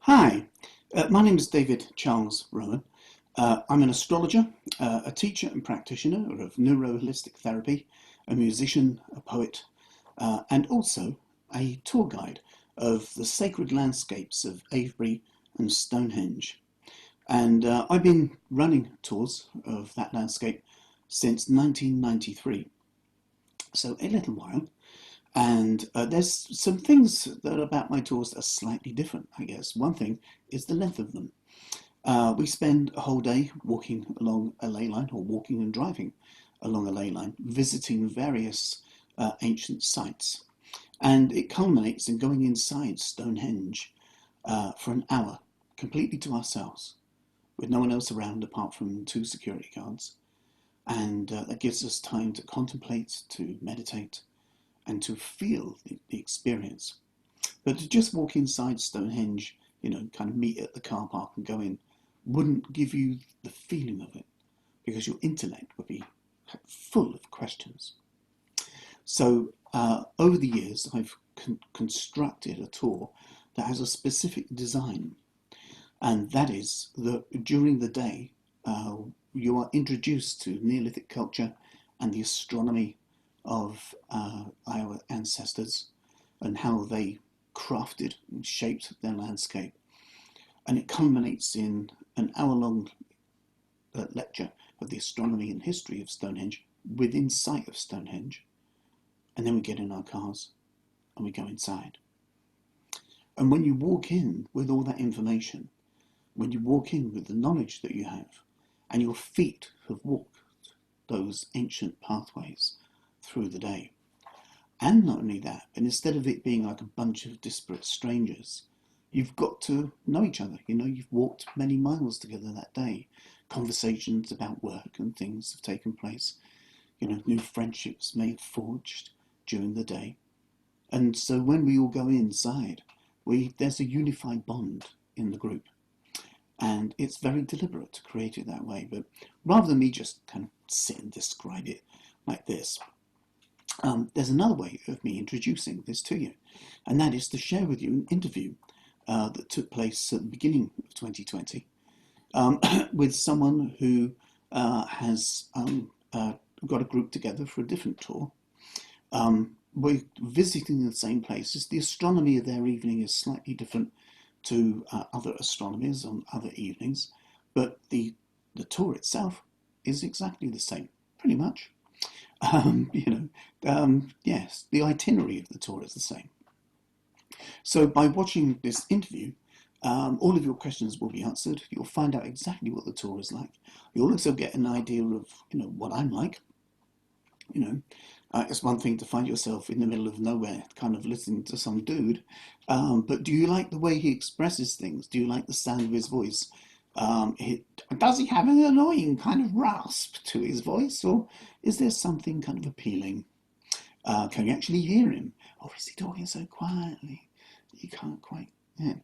Hi, my name is David Charles Rowan. I'm an astrologer, a teacher and practitioner of neuro-holistic therapy, a musician, a poet, and also a tour guide of the sacred landscapes of Avebury and Stonehenge. And I've been running tours of that landscape since 1993, so a little while. And there's some things that are about my tours that are slightly different, I guess. One thing is the length of them. We spend a whole day walking along a ley line, or walking and driving along a ley line, visiting various ancient sites. And it culminates in going inside Stonehenge for an hour, completely to ourselves, with no one else around apart from two security guards. And that gives us time to contemplate, to meditate, and to feel the experience. But to just walk inside Stonehenge, kind of meet at the car park and go in, wouldn't give you the feeling of it, because your intellect would be full of questions. So over the years, I've constructed a tour that has a specific design, and that is that during the day, you are introduced to Neolithic culture and the astronomy of our ancestors and how they crafted and shaped their landscape. And it culminates in an hour-long lecture of the astronomy and history of Stonehenge within sight of Stonehenge. And then we get in our cars and we go inside. And when you walk in with all that information, when you walk in with the knowledge that you have, and your feet have walked those ancient pathways through the day, and not only that, but instead of it being like a bunch of disparate strangers, you've got to know each other. You've walked many miles together that day. Conversations about work and things have taken place. New friendships may have forged during the day. And so when we all go inside, there's a unified bond in the group. And it's very deliberate to create it that way. But rather than me just kind of sit and describe it like this, there's another way of me introducing this to you, and that is to share with you an interview that took place at the beginning of 2020 with someone who has got a group together for a different tour. We're visiting the same places. The astronomy of their evening is slightly different to other astronomies on other evenings, but the tour itself is exactly the same, pretty much. Yes, the itinerary of the tour is the same. So by watching this interview, all of your questions will be answered. You'll find out exactly what the tour is like. You'll also get an idea of, what I'm like. It's one thing to find yourself in the middle of nowhere, kind of listening to some dude. But do you like the way he expresses things? Do you like the sound of his voice? Does he have an annoying kind of rasp to his voice, or is there something kind of appealing? Can you actually hear him? Or is he talking so quietly that you can't quite? Yeah.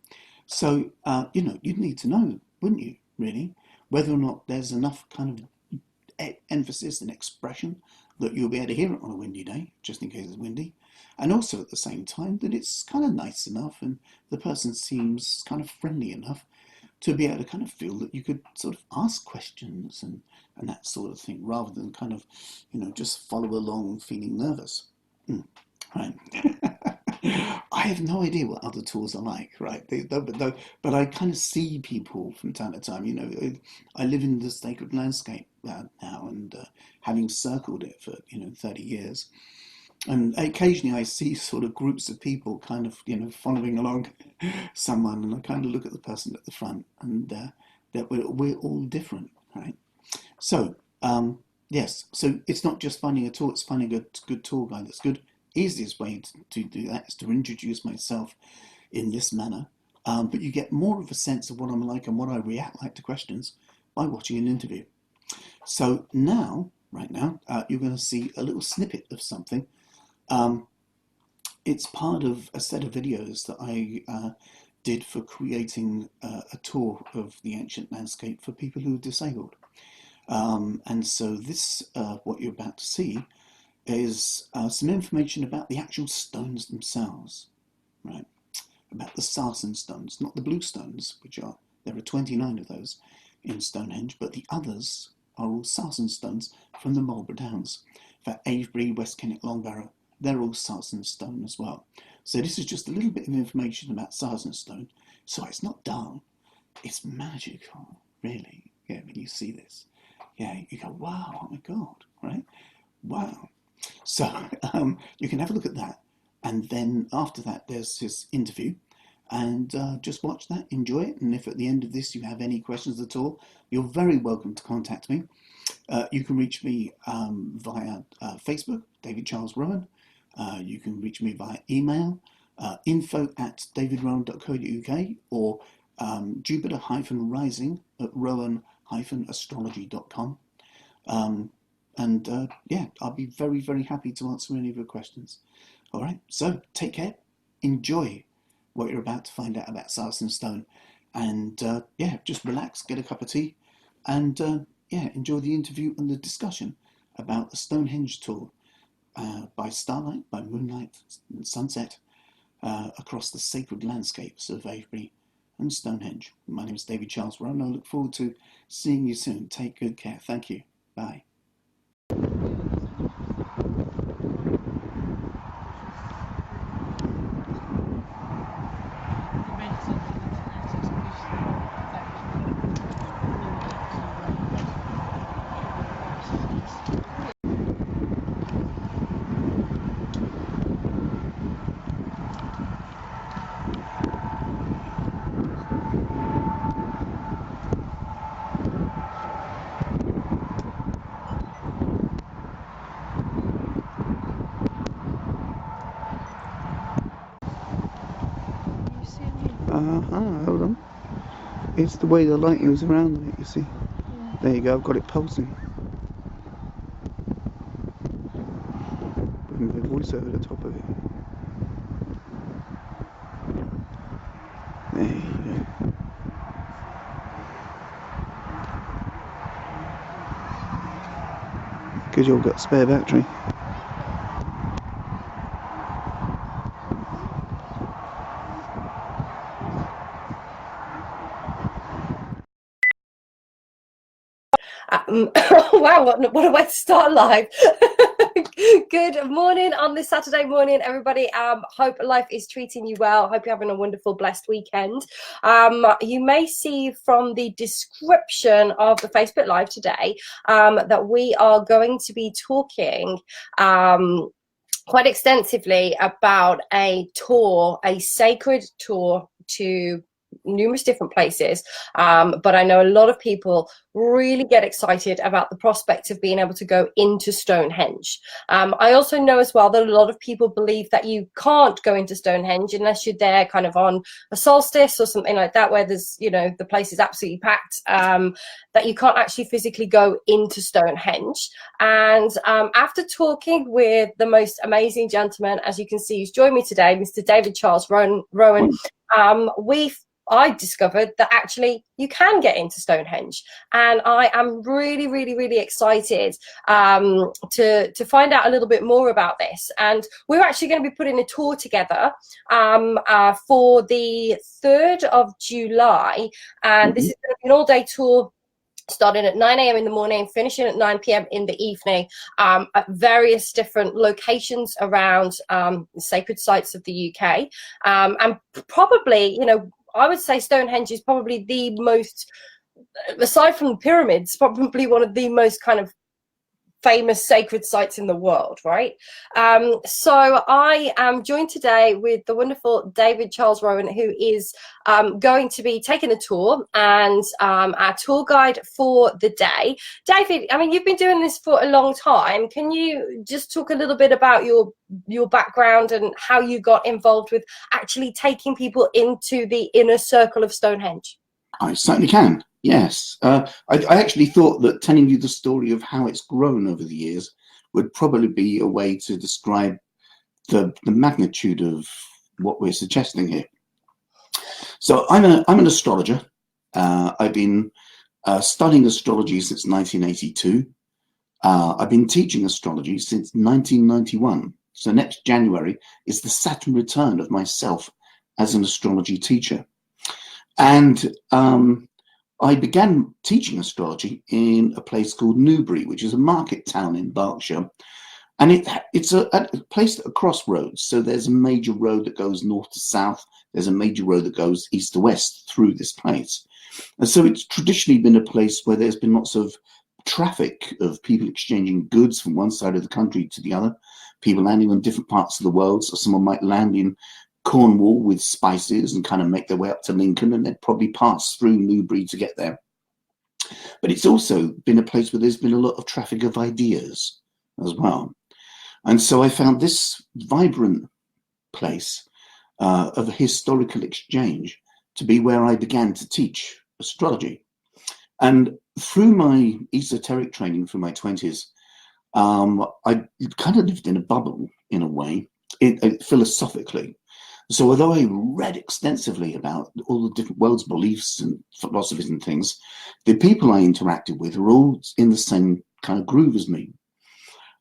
So, you'd need to know, wouldn't you, really, whether or not there's enough kind of emphasis and expression that you'll be able to hear it on a windy day, just in case it's windy. And also at the same time that it's kind of nice enough and the person seems kind of friendly enough to be able to kind of feel that you could sort of ask questions and that sort of thing, rather than kind of, just follow along feeling nervous. Right. I have no idea what other tours are like, right? But I kind of see people from time to time. I live in the sacred landscape now, and having circled it for 30 years, and occasionally I see sort of groups of people kind of following along someone, and I kind of look at the person at the front, and that we're all different, right? So yes, so it's not just finding a tour; it's finding a good tour guide that's good. Easiest way to do that is to introduce myself in this manner, but you get more of a sense of what I'm like and what I react like to questions by watching an interview. So now, right now, you're going to see a little snippet of something. It's part of a set of videos that I did for creating a tour of the ancient landscape for people who are disabled. And so this, what you're about to see, is some information about the actual stones themselves, right? about the sarsen stones, not the blue stones, there are 29 of those in Stonehenge, but the others are all sarsen stones from the Marlborough Downs. For Avebury, West Kennet, Longbarrow, they're all sarsen stone as well. So this is just a little bit of information about sarsen stone. So it's not dull, it's magical, really. Yeah, when you see this, yeah, you go, wow, oh my God, right? Wow. So you can have a look at that. And then after that, there's his interview. And just watch that, enjoy it. And if at the end of this you have any questions at all, you're very welcome to contact me. You can reach me via Facebook, David Charles Rowan. You can reach me via email, info@davidrowan.co.uk, or Jupiter-rising at rowan-astrology.com. Yeah, I'll be very, very happy to answer any of your questions. All right, so take care, enjoy what you're about to find out about sarsen stone, and yeah, just relax, get a cup of tea, and yeah, enjoy the interview and the discussion about the Stonehenge tour by starlight, by moonlight and sunset across the sacred landscapes of Avebury and Stonehenge. My name is David Charles Rowan. I look forward to seeing you soon. Take good care. Thank you. Bye. Hold on. It's the way the lighting was around it, you see. Yeah. There you go, I've got it pulsing. With my voice over the top of it. There you go. Because you've got spare battery. Wow, what a way to start live. Good morning on this Saturday morning, everybody. Hope life is treating you well. Hope you're having a wonderful, blessed weekend. You may see from the description of the Facebook Live today that we are going to be talking quite extensively about a tour, a sacred tour to numerous different places, but I know a lot of people really get excited about the prospect of being able to go into Stonehenge. I also know as well that a lot of people believe that you can't go into Stonehenge unless you're there kind of on a solstice or something like that, where there's, you know, the place is absolutely packed, that you can't actually physically go into Stonehenge. And after talking with the most amazing gentleman, as you can see, who's joined me today, Mr. David Charles Rowan, I discovered that actually you can get into Stonehenge, and I am really, really, really excited to find out a little bit more about this. And we're actually going to be putting a tour together for the 3rd of July, and this is going to be an all-day tour starting at 9 a.m. in the morning, finishing at 9 p.m. in the evening, at various different locations around sacred sites of the UK, and probably, you know, I would say Stonehenge is probably the most, aside from the pyramids, probably one of the most kind of famous sacred sites in the world, right? So I am joined today with the wonderful David Charles Rowan, who is going to be taking the tour and our tour guide for the day. David, I mean, you've been doing this for a long time. Can you just talk a little bit about your background and how you got involved with actually taking people into the inner circle of Stonehenge? I certainly can. Yes, I actually thought that telling you the story of how it's grown over the years would probably be a way to describe the magnitude of what we're suggesting here. So I'm an astrologer. I've been studying astrology since 1982. I've been teaching astrology since 1991. So next January is the Saturn return of myself as an astrology teacher. And I began teaching astrology in a place called Newbury, which is a market town in Berkshire. And it's a place at a crossroads. So there's a major road that goes north to south. There's a major road that goes east to west through this place. And so it's traditionally been a place where there's been lots of traffic of people exchanging goods from one side of the country to the other, people landing on different parts of the world. So someone might land in Cornwall with spices and kind of make their way up to Lincoln, and they'd probably pass through Newbury to get there. But it's also been a place where there's been a lot of traffic of ideas as well. And so I found this vibrant place of a historical exchange to be where I began to teach astrology. And through my esoteric training through my 20s, I kind of lived in a bubble in a way, philosophically. So although I read extensively about all the different world's beliefs and philosophies and things, the people I interacted with were all in the same kind of groove as me.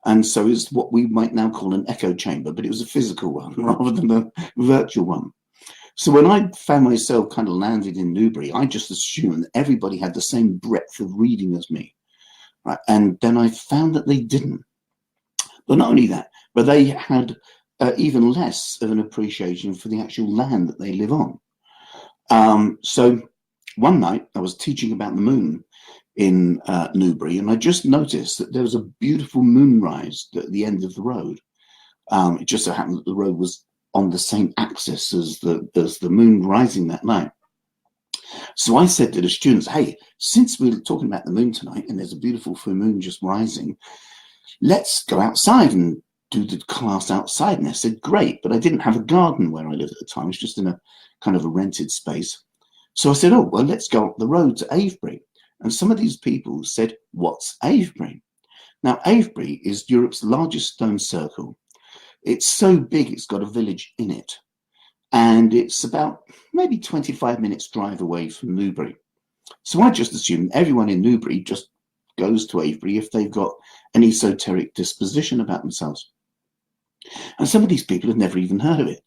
And so it's what we might now call an echo chamber, but it was a physical one rather than a virtual one. So when I found myself kind of landed in Newbury, I just assumed that everybody had the same breadth of reading as me. Right? And then I found that they didn't. But not only that, but they had even less of an appreciation for the actual land that they live on. So one night I was teaching about the moon in Newbury, and I just noticed that there was a beautiful moonrise at the end of the road. It just so happened that the road was on the same axis as the moon rising that night. So I said to the students, hey, since we're talking about the moon tonight and there's a beautiful full moon just rising, let's go outside and do the class outside. And they said, great, but I didn't have a garden where I lived at the time. It was just in a kind of a rented space. So I said, oh, well, let's go up the road to Avebury. And some of these people said, what's Avebury? Now, Avebury is Europe's largest stone circle. It's so big, it's got a village in it. And it's about maybe 25 minutes drive away from Newbury. So I just assumed everyone in Newbury just goes to Avebury if they've got an esoteric disposition about themselves. And some of these people had never even heard of it.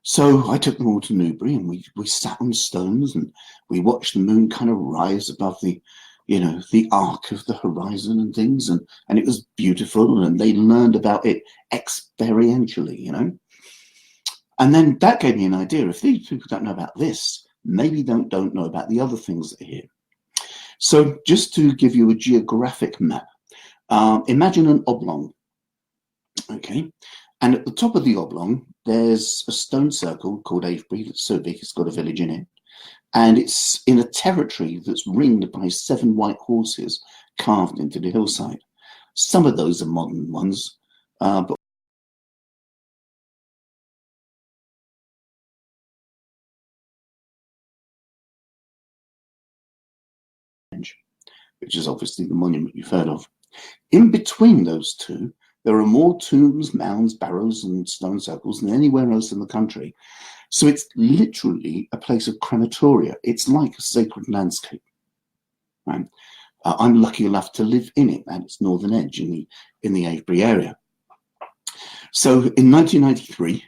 So I took them all to Newbury, and we sat on stones and we watched the moon kind of rise above the arc of the horizon and things, and it was beautiful, and they learned about it experientially, And then that gave me an idea. If these people don't know about this, maybe don't know about the other things that are here. So just to give you a geographic map, imagine an oblong, okay? And at the top of the oblong, there's a stone circle called Avebury that's so big it's got a village in it. And it's in a territory that's ringed by 7 white horses carved into the hillside. Some of those are modern ones, but which is obviously the monument you've heard of. In between those two, there are more tombs, mounds, barrows, and stone circles than anywhere else in the country. So it's literally a place of crematoria. It's like a sacred landscape. Right? I'm lucky enough to live in it at its northern edge in the Avebury area. So in 1993,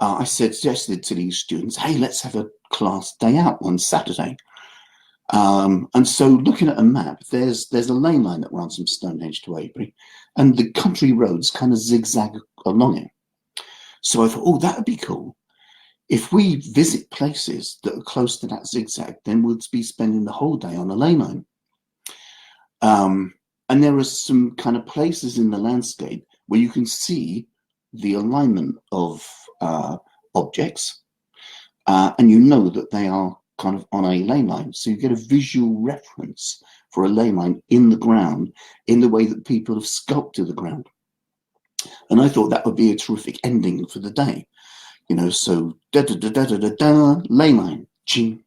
I suggested to these students, hey, let's have a class day out on Saturday. And so looking at a map, there's a lane line that runs from Stonehenge to Avebury, and the country roads kind of zigzag along it. So I thought, oh, that would be cool. If we visit places that are close to that zigzag, then we'll be spending the whole day on a lane line. And there are some kind of places in the landscape where you can see the alignment of objects, and you know that they are kind of on a lane line. So you get a visual reference for a lane line in the ground in the way that people have sculpted the ground. And I thought that would be a terrific ending for the day. So lane line, ching,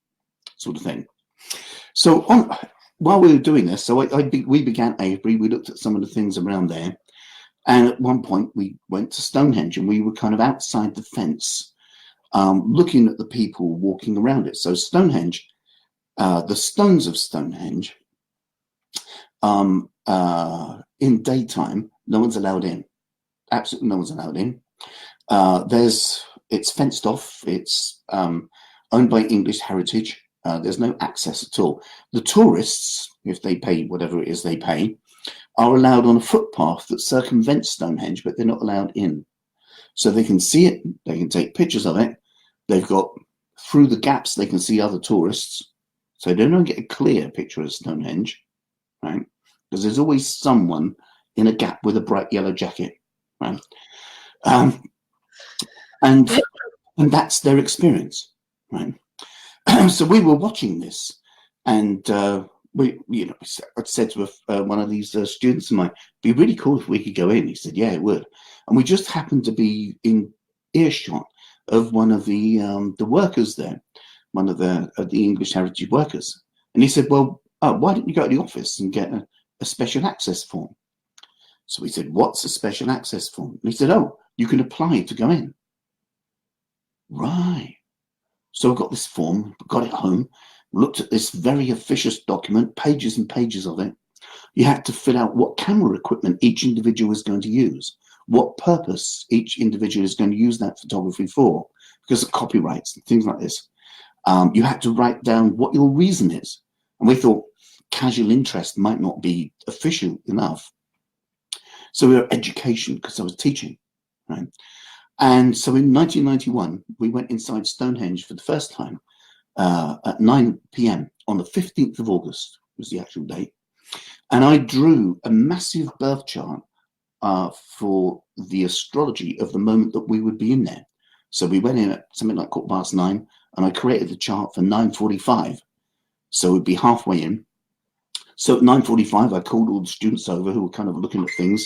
sort of thing. So while we were doing this, so we began Avebury, we looked at some of the things around there. And at one point we went to Stonehenge, and we were kind of outside the fence, looking at the people walking around it. So Stonehenge, the stones of Stonehenge, in daytime, no one's allowed in. Absolutely no one's allowed in. it's fenced off. It's owned by English Heritage. There's no access at all. The tourists, if they pay whatever it is they pay, are allowed on a footpath that circumvents Stonehenge, but they're not allowed in. So they can see it, they can take pictures of it. They've got, through the gaps, they can see other tourists. So they don't get a clear picture of Stonehenge, right? Because there's always someone in a gap with a bright yellow jacket, right? And that's their experience, right? So we were watching this, and I said to one of these students of mine, "It'd be really cool if we could go in." He said, "Yeah, it would." And we just happened to be in earshot of one of the workers there, one of the English Heritage workers, and he said, "Well, why don't you go to the office and get a special access form?" So we said, "What's a special access form?" And he said, "Oh, you can apply to go in." Right. So I got this form, got it home, looked at this very officious document, pages and pages of it. You had to fill out what camera equipment each individual was going to use, what purpose each individual is going to use that photography for, because of copyrights and things like this. You had to write down what your reason is. And we thought casual interest might not be official enough. So we were education, because I was teaching, right? And so in 1991, we went inside Stonehenge for the first time at 9 p.m. on the 15th of August was the actual date. And I drew a massive birth chart for the astrology of the moment that we would be in there. So we went in at something like 9:15, and I created the chart for 9:45. So we'd be halfway in. So at 9:45, I called all the students over who were kind of looking at things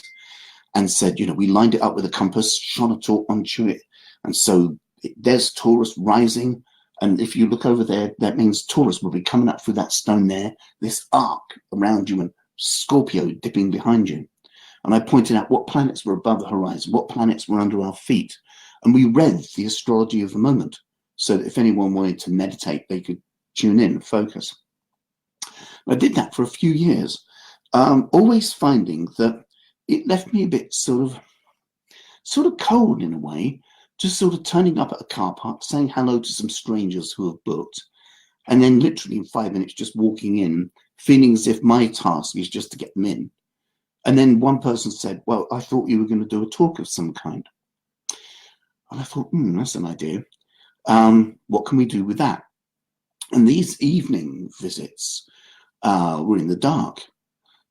and said, we lined it up with a compass, shone a torch onto it. And so there's Taurus rising. And if you look over there, that means Taurus will be coming up through that stone there, this arc around you, and Scorpio dipping behind you. And I pointed out what planets were above the horizon, what planets were under our feet. And we read the astrology of the moment so that if anyone wanted to meditate, they could tune in and focus. I did that for a few years, always finding that it left me a bit sort of cold in a way, just sort of turning up at a car park, saying hello to some strangers who have booked, and then literally in 5 minutes just walking in, feeling as if my task is just to get them in. And then one person said, "Well, I thought you were going to do a talk of some kind." And I thought, that's an idea. What can we do with that? And these evening visits were in the dark.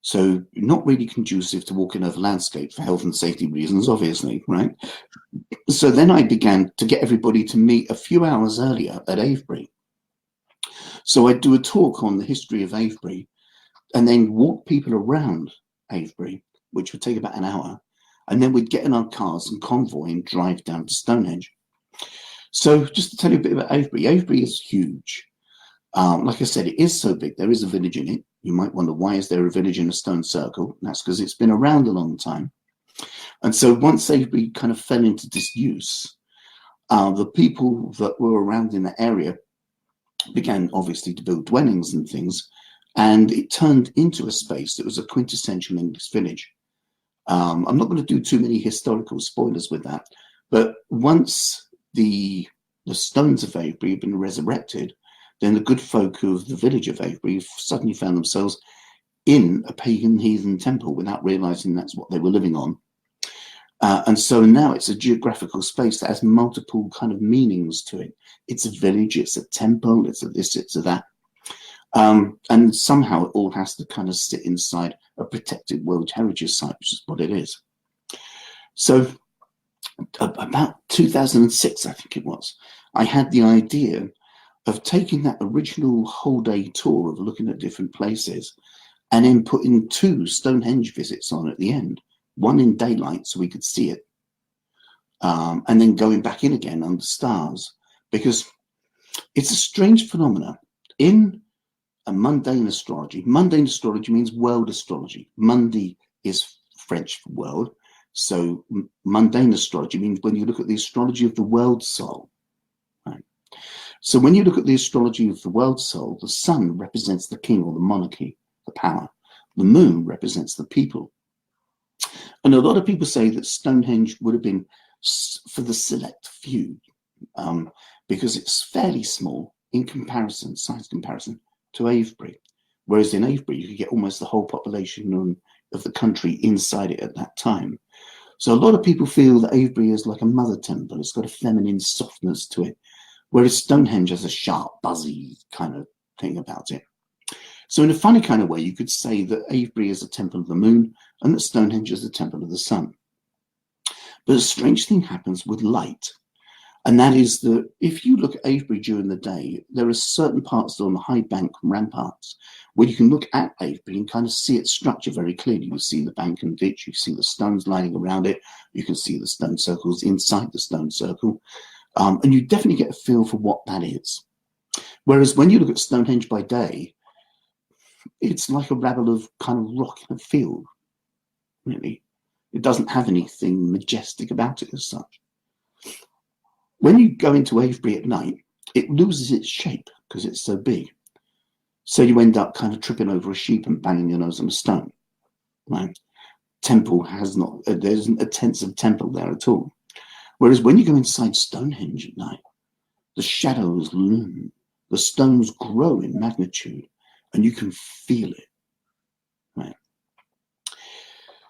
So not really conducive to walking over landscape for health and safety reasons, obviously, right? So then I began to get everybody to meet a few hours earlier at Avebury. So I'd do a talk on the history of Avebury and then walk people around Avebury, which would take about an hour. And then we'd get in our cars and convoy and drive down to Stonehenge. So just to tell you a bit about Avebury, Avebury is huge. Like I said, it is so big, there is a village in it. You might wonder, why is there a village in a stone circle? And that's because it's been around a long time. And so once Avebury kind of fell into disuse, the people that were around in that area began obviously to build dwellings and things, and it turned into a space that was a quintessential English village. I'm not going to do too many historical spoilers with that, but once the stones of Avebury have been resurrected, then the good folk of the village of Avebury suddenly found themselves in a pagan heathen temple without realizing that's what they were living on. And so now it's a geographical space that has multiple kind of meanings to it. It's a village, it's a temple, it's a this, it's a that. And somehow it all has to kind of sit inside a protected World Heritage Site, which is what it is. So about 2006, I think it was, I had the idea of taking that original whole day tour of looking at different places and then putting 2 Stonehenge visits on at the end, one in daylight so we could see it, and then going back in again under stars, because it's a strange phenomenon. In a mundane astrology means world astrology. Mundi is French for world. So mundane astrology means when you look at the astrology of the world soul, right? So when you look at the astrology of the world soul, the sun represents the king or the monarchy, the power. The moon represents the people. And a lot of people say that Stonehenge would have been for the select few, because it's fairly small in size comparison to Avebury. Whereas in Avebury, you could get almost the whole population of the country inside it at that time. So a lot of people feel that Avebury is like a mother temple. It's got a feminine softness to it, whereas Stonehenge has a sharp, buzzy kind of thing about it. So in a funny kind of way, you could say that Avebury is a temple of the moon and that Stonehenge is a temple of the sun. But a strange thing happens with light. And that is that if you look at Avebury during the day, there are certain parts on the high bank ramparts where you can look at Avebury and kind of see its structure very clearly. You see the bank and ditch, you see the stones lining around it, you can see the stone circles inside the stone circle, and you definitely get a feel for what that is. Whereas when you look at Stonehenge by day, it's like a rabble of kind of rock in a field, really. It doesn't have anything majestic about it as such. When you go into Avebury at night, it loses its shape because it's so big. So you end up kind of tripping over a sheep and banging your nose on a stone. Right? Temple has not, there isn't a sense of temple there at all. Whereas when you go inside Stonehenge at night, the shadows loom, the stones grow in magnitude, and you can feel it. Right?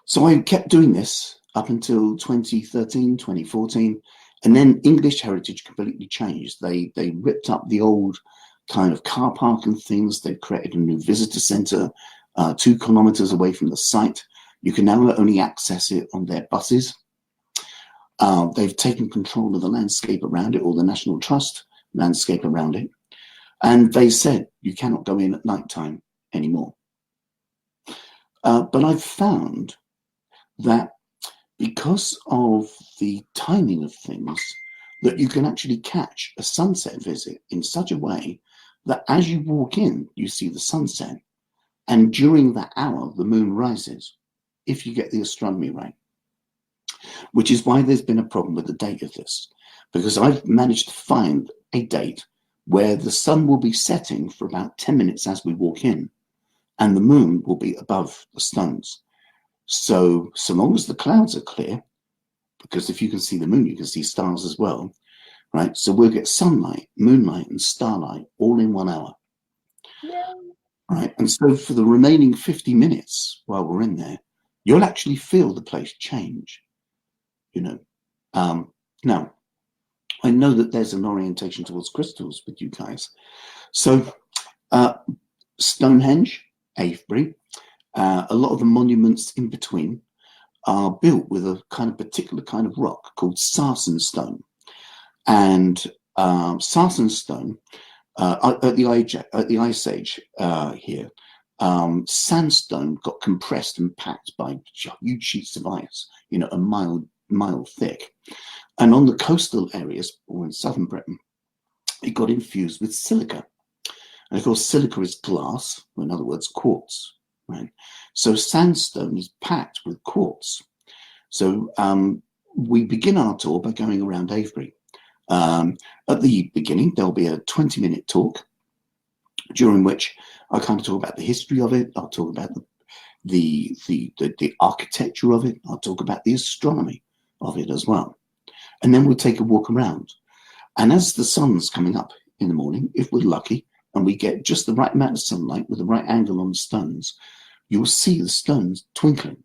So I kept doing this up until 2013, 2014. And then English Heritage completely changed. They ripped up the old kind of car park and things. They created a new visitor centre 2 kilometres away from the site. You can now only access it on their buses. They've taken control of the landscape around it, or the National Trust landscape around it. And they said you cannot go in at night time anymore. But I've found that because of the timing of things, that you can actually catch a sunset visit in such a way that as you walk in, you see the sunset. And during that hour, the moon rises, if you get the astronomy right. Which is why there's been a problem with the date of this, because I've managed to find a date where the sun will be setting for about 10 minutes as we walk in, and the moon will be above the stones. So long as the clouds are clear, because if you can see the moon, you can see stars as well, right? So we'll get sunlight, moonlight, and starlight all in 1 hour. Yeah. Right? And so for the remaining 50 minutes while we're in there, you'll actually feel the place change, you know. Now, I know that there's an orientation towards crystals with you guys. So Stonehenge, Avebury, a lot of the monuments in between are built with a kind of particular kind of rock called sarsen stone. And sarsen stone, at the Ice Age here, sandstone got compressed and packed by huge sheets of ice, you know, a mile thick. And on the coastal areas, or in southern Britain, it got infused with silica. And of course, silica is glass, or in other words, quartz. Right? So sandstone is packed with quartz. So we begin our tour by going around Avebury. At the beginning, there'll be a 20-minute talk, during which I kind of talk about the history of it. I'll talk about the architecture of it. I'll talk about the astronomy of it as well. And then we'll take a walk around. And as the sun's coming up in the morning, if we're lucky, and we get just the right amount of sunlight with the right angle on the stones, you'll see the stones twinkling.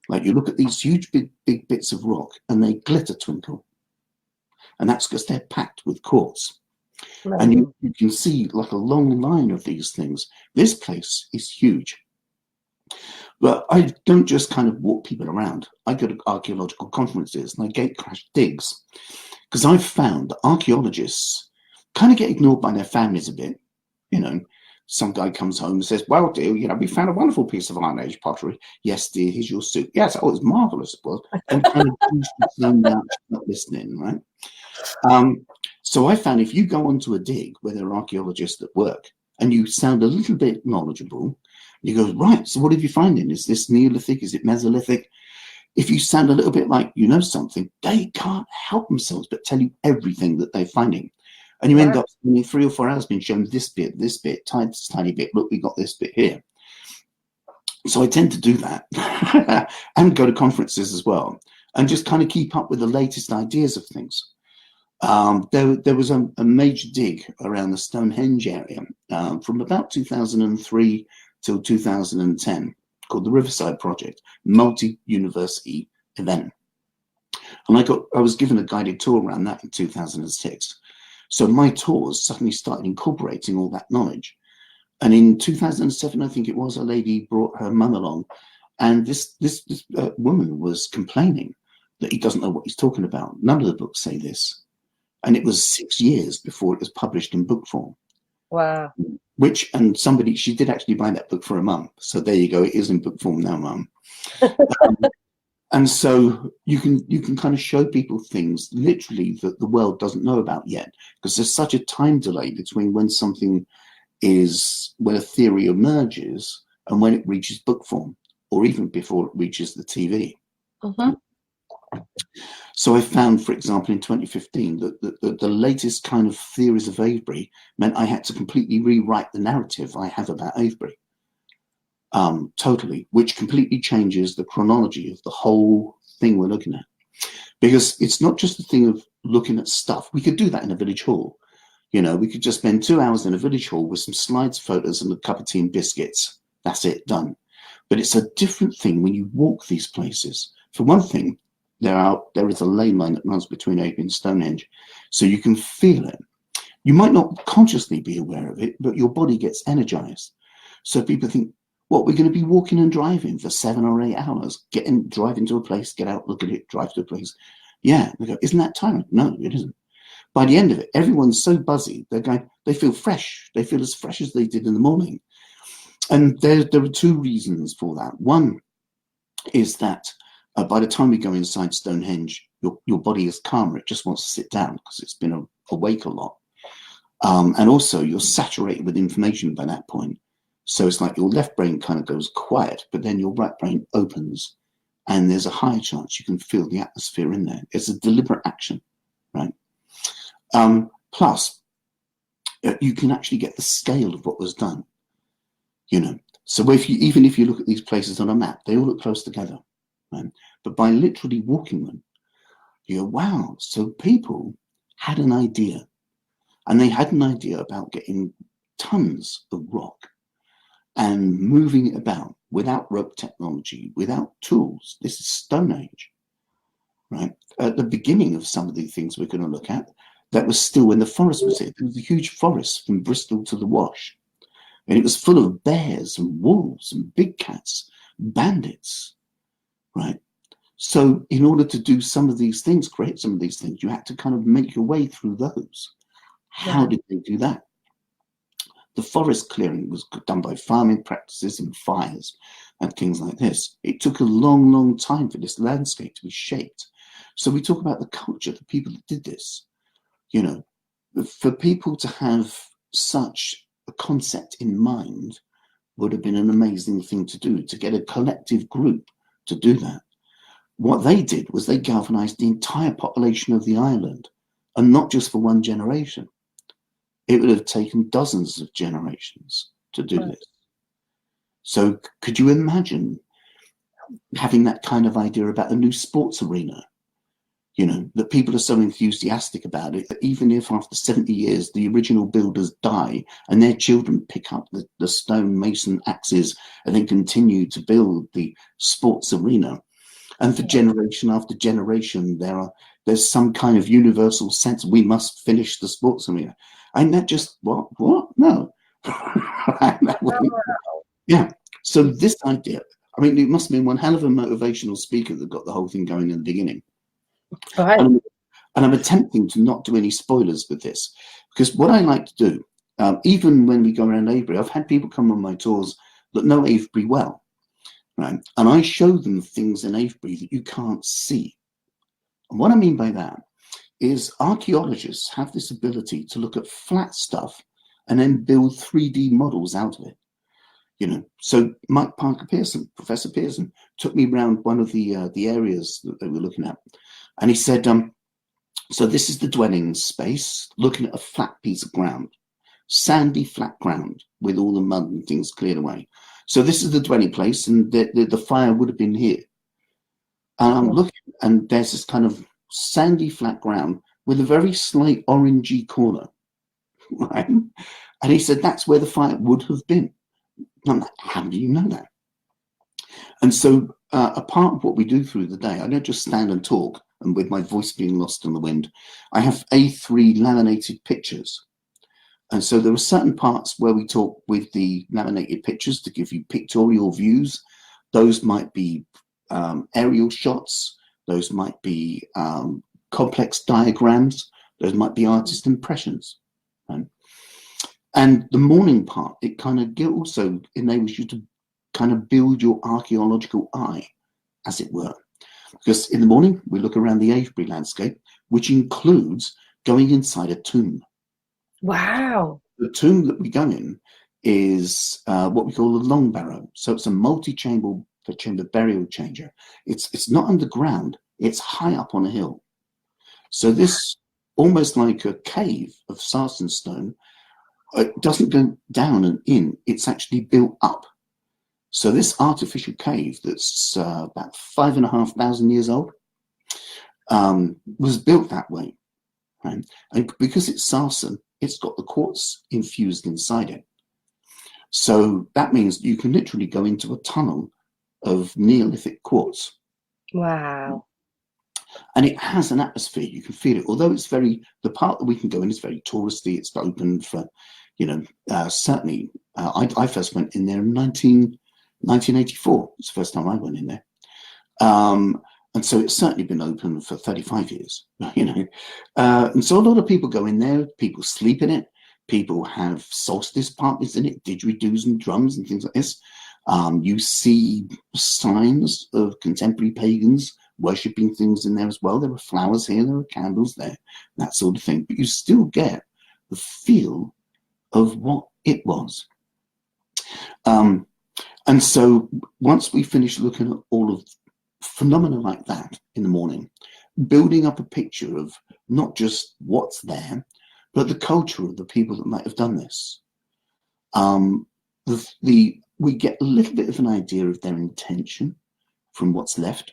Like you look at these huge, big bits of rock and they glitter twinkle. And that's because they're packed with quartz. Right. And you can see like a long line of these things. This place is huge. But I don't just kind of walk people around. I go to archaeological conferences and I gate crash digs. Because I've found that archaeologists kind of get ignored by their families a bit. You know, some guy comes home and says, well, dear, you know, we found a wonderful piece of Iron Age pottery. Yes, dear, here's your suit. Yes, oh, it's marvellous, it was. And kind of not listening, right? So I found if you go onto a dig where there are archaeologists at work and you sound a little bit knowledgeable, you go, right, so what have you finding? Is this Neolithic? Is it Mesolithic? If you sound a little bit like you know something, they can't help themselves but tell you everything that they're finding. And you end up spending 3 or 4 hours being shown this bit, tiny bit. Look, we got this bit here. So I tend to do that and go to conferences as well and just kind of keep up with the latest ideas of things. There was a major dig around the Stonehenge area from about 2003 till 2010 called the Riverside Project, multi-university event. And I was given a guided tour around that in 2006. So my tours suddenly started incorporating all that knowledge. And in 2007, I think it was, a lady brought her mum along, and this woman was complaining that he doesn't know what he's talking about. None of the books say this. And it was 6 years before it was published in book form. Wow. She did actually buy that book for her mum. So there you go. It is in book form now, mum. And so you can kind of show people things literally that the world doesn't know about yet, because there's such a time delay between when a theory emerges and when it reaches book form, or even before it reaches the TV. Mm-hmm. So I found, for example, in 2015, that the latest kind of theories of Avebury meant I had to completely rewrite the narrative I have about Avebury. Totally, which completely changes the chronology of the whole thing we're looking at. Because it's not just the thing of looking at stuff. We could do that in a village hall. We could just spend 2 hours in a village hall with some slides, photos, and a cup of tea and biscuits. That's it, done. But it's a different thing when you walk these places. For one thing, there is a lane line that runs between Avebury and Stonehenge, so you can feel it. You might not consciously be aware of it, but your body gets energized. So people think, what, we're going to be walking and driving for 7 or 8 hours, drive into a place, get out, look at it, drive to a place. Yeah, they go, isn't that tiring? No, it isn't. By the end of it, everyone's so buzzy, they feel fresh. They feel as fresh as they did in the morning. And there are two reasons for that. One is that by the time we go inside Stonehenge, your body is calmer. It just wants to sit down because it's been awake a lot. And also, you're saturated with information by that point. So it's like your left brain kind of goes quiet, but then your right brain opens, and there's a higher chance you can feel the atmosphere in there. It's a deliberate action, right? Plus, you can actually get the scale of what was done. So even if you look at these places on a map, they all look close together, right? But by literally walking them, you go, wow. So people had an idea, and they had an idea about getting tons of rock and moving it about without rope technology, without tools. This is Stone Age, right? At the beginning of some of the things we're going to look at, that was still when the forest was here. There was a huge forest from Bristol to the Wash, and it was full of bears and wolves and big cats, bandits, right? So in order to do some of these things, create some of these things, you had to kind of make your way through those. How did they do that? The forest clearing was done by farming practices and fires and things like this. It took a long, long time for this landscape to be shaped. So we talk about the culture, the people that did this. For people to have such a concept in mind would have been an amazing thing to do, to get a collective group to do that. What they did was they galvanized the entire population of the island, and not just for one generation. It would have taken dozens of generations to do this. So could you imagine having that kind of idea about a new sports arena? That people are so enthusiastic about it that even if after 70 years the original builders die and their children pick up the stone mason axes and then continue to build the sports arena, and for generation after generation there's some kind of universal sense we must finish the sports arena. And that just what? No. Yeah. So this idea, it must have been one hell of a motivational speaker that got the whole thing going in the beginning. Right. And I'm attempting to not do any spoilers with this, because what I like to do, even when we go around Avebury, I've had people come on my tours that know Avebury well, right? And I show them things in Avebury that you can't see. And what I mean by that is archaeologists have this ability to look at flat stuff and then build 3D models out of it. So Mike Parker Pearson, Professor Pearson, took me around one of the areas that they were looking at, and he said, so this is the dwelling space, looking at a flat piece of ground, sandy flat ground with all the mud and things cleared away. So this is the dwelling place, and the fire would have been here. And I'm looking, and there's this kind of sandy flat ground with a very slight orangey corner, right? And he said that's where the fire would have been. I'm like, how do you know that? And so a part of what we do through the day, I don't just stand and talk, and with my voice being lost in the wind, I have A3 laminated pictures. And so there are certain parts where we talk with the laminated pictures to give you pictorial views. Those might be aerial shots. Those might be complex diagrams. Those might be artist impressions. Right? And the morning part, it kind of also enables you to kind of build your archaeological eye, as it were. Because in the morning, we look around the Avebury landscape, which includes going inside a tomb. Wow. The tomb that we go in is what we call a long barrow. So it's a multi-chamber burial chamber. It's not underground, it's high up on a hill. So this, almost like a cave of sarsen stone, it doesn't go down and in, it's actually built up. So this artificial cave that's about 5,500 years old was built that way. Right? And because it's sarsen, it's got the quartz infused inside it. So that means you can literally go into a tunnel of Neolithic quartz. Wow. And it has an atmosphere, you can feel it. Although it's the part that we can go in is very touristy, it's open for, certainly, I first went in there in 1984. It's the first time I went in there. And so it's certainly been open for 35 years, and so a lot of people go in there, people sleep in it, people have solstice parties in it, didgeridoos and drums and things like this. You see signs of contemporary pagans worshipping things in there as well. There are flowers here, there are candles there, that sort of thing, but you still get the feel of what it was. And so once we finish looking at all of phenomena like that in the morning, building up a picture of not just what's there, but the culture of the people that might have done this. We get a little bit of an idea of their intention from what's left.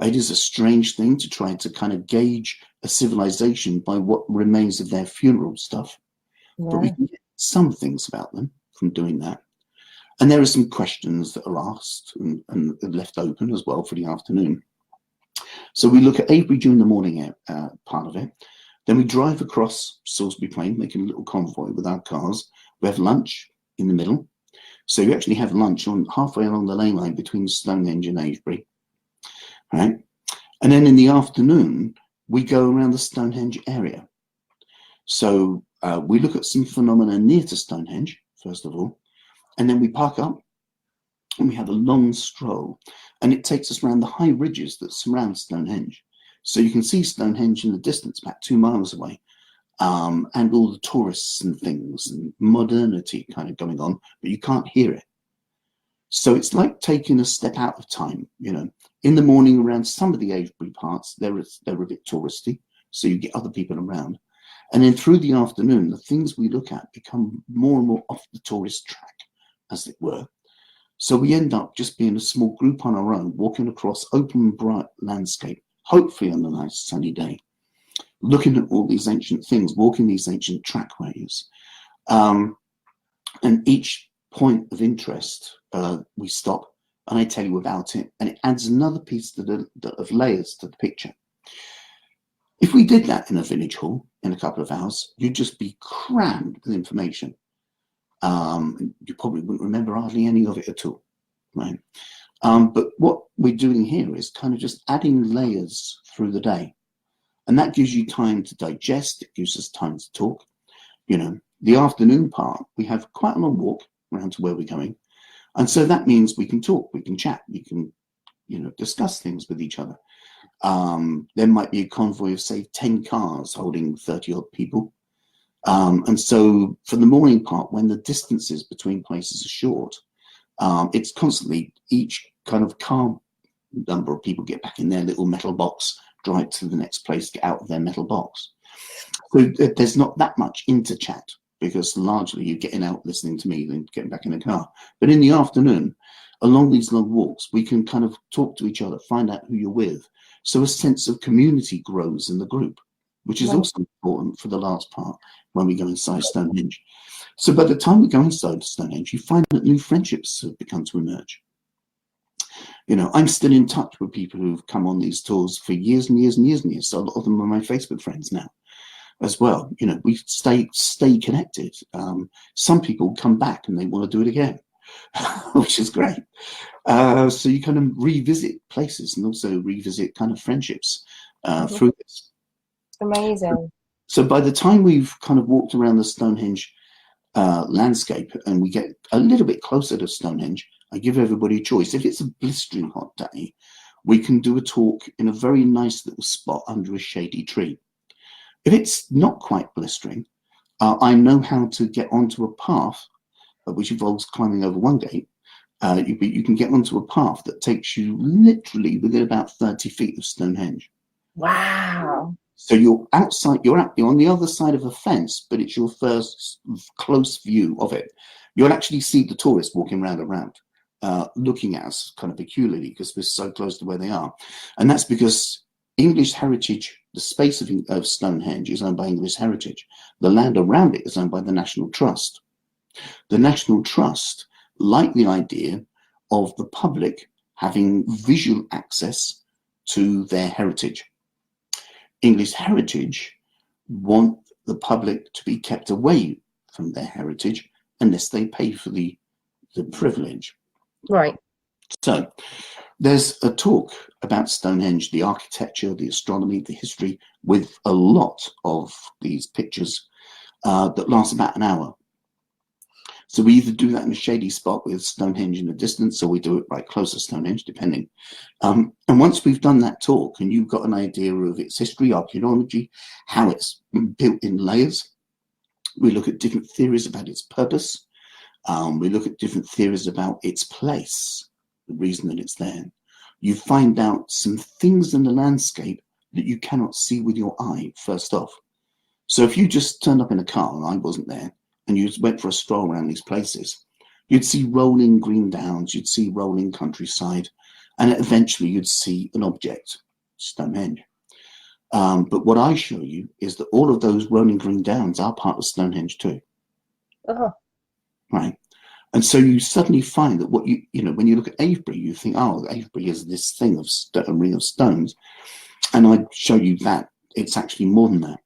It is a strange thing to try to kind of gauge a civilization by what remains of their funeral stuff, but we can get some things about them from doing that. And there are some questions that are asked and left open as well for the afternoon. So we look at Avebury during the morning part of it. Then we drive across Salisbury Plain, making a little convoy with our cars. We have lunch in the middle. So you actually have lunch on halfway along the lane line between Stonehenge and Avebury. Right? And then in the afternoon, we go around the Stonehenge area. So we look at some phenomena near to Stonehenge, first of all. And then we park up and we have a long stroll, and it takes us around the high ridges that surround Stonehenge. So you can see Stonehenge in the distance, about 2 miles away, and all the tourists and things and modernity kind of going on, but you can't hear it. So it's like taking a step out of time, In the morning around some of the Avebury parts, they're a bit touristy, so you get other people around. And then through the afternoon, the things we look at become more and more off the tourist track, as it were. So we end up just being a small group on our own, walking across open, bright landscape, hopefully on a nice sunny day, looking at all these ancient things, walking these ancient trackways. And each point of interest, we stop and I tell you about it, and it adds another piece of layers to the picture. If we did that in a village hall in a couple of hours, you'd just be crammed with information. You probably wouldn't remember hardly any of it at all, right? But what we're doing here is kind of just adding layers through the day. And that gives you time to digest, it gives us time to talk. The afternoon part, we have quite a long walk around to where we're going. And so that means we can talk, we can chat, we can, discuss things with each other. There might be a convoy of, say, 10 cars holding 30 odd people. And so for the morning part, when the distances between places are short, it's constantly each kind of car number of people get back in their little metal box, drive to the next place, get out of their metal box. So there's not that much inter-chat, because largely you're getting out listening to me, then getting back in the car. But in the afternoon, along these long walks, we can kind of talk to each other, find out who you're with. So a sense of community grows in the group. which is also important for the last part when we go inside Stonehenge. So by the time we go inside Stonehenge, you find that new friendships have begun to emerge. You know, I'm still in touch with people who've come on these tours for years and years and years and years. So a lot of them are my Facebook friends now as well. You know, we stay connected. Some people come back and they want to do it again, which is great. So you kind of revisit places and also revisit kind of friendships through this. Amazing. So by the time we've kind of walked around the Stonehenge landscape and we get a little bit closer to Stonehenge, I give everybody a choice. If it's a blistering hot day, we can do a talk in a very nice little spot under a shady tree. If it's not quite blistering, I know how to get onto a path, which involves climbing over one gate. You can get onto a path that takes you literally within about 30 feet of Stonehenge. Wow. So you're outside, you're on the other side of a fence, but it's your first close view of it. You'll actually see the tourists walking around, looking at us kind of peculiarly because we're so close to where they are. And that's because English Heritage, the space of Stonehenge is owned by English Heritage. The land around it is owned by the National Trust. The National Trust like the idea of the public having visual access to their heritage. English Heritage want the public to be kept away from their heritage unless they pay for the privilege. Right. So there's a talk about Stonehenge, the architecture, the astronomy, the history, with a lot of these pictures that last about an hour. So we either do that in a shady spot with Stonehenge in the distance, or we do it right close to Stonehenge, depending. And once we've done that talk and you've got an idea of its history, archaeology, how it's built in layers, we look at different theories about its purpose. We look at different theories about its place, the reason that it's there. You find out some things in the landscape that you cannot see with your eye, first off. So if you just turned up in a car, and I wasn't there, and you went for a stroll around these places, you'd see rolling green downs, you'd see rolling countryside, and eventually you'd see an object, Stonehenge. But what I show you is that all of those rolling green downs are part of Stonehenge too. Right. And so you suddenly find that what you know, when you look at Avebury, you think, oh, Avebury is this thing of a ring of stones. And I show you that it's actually more than that.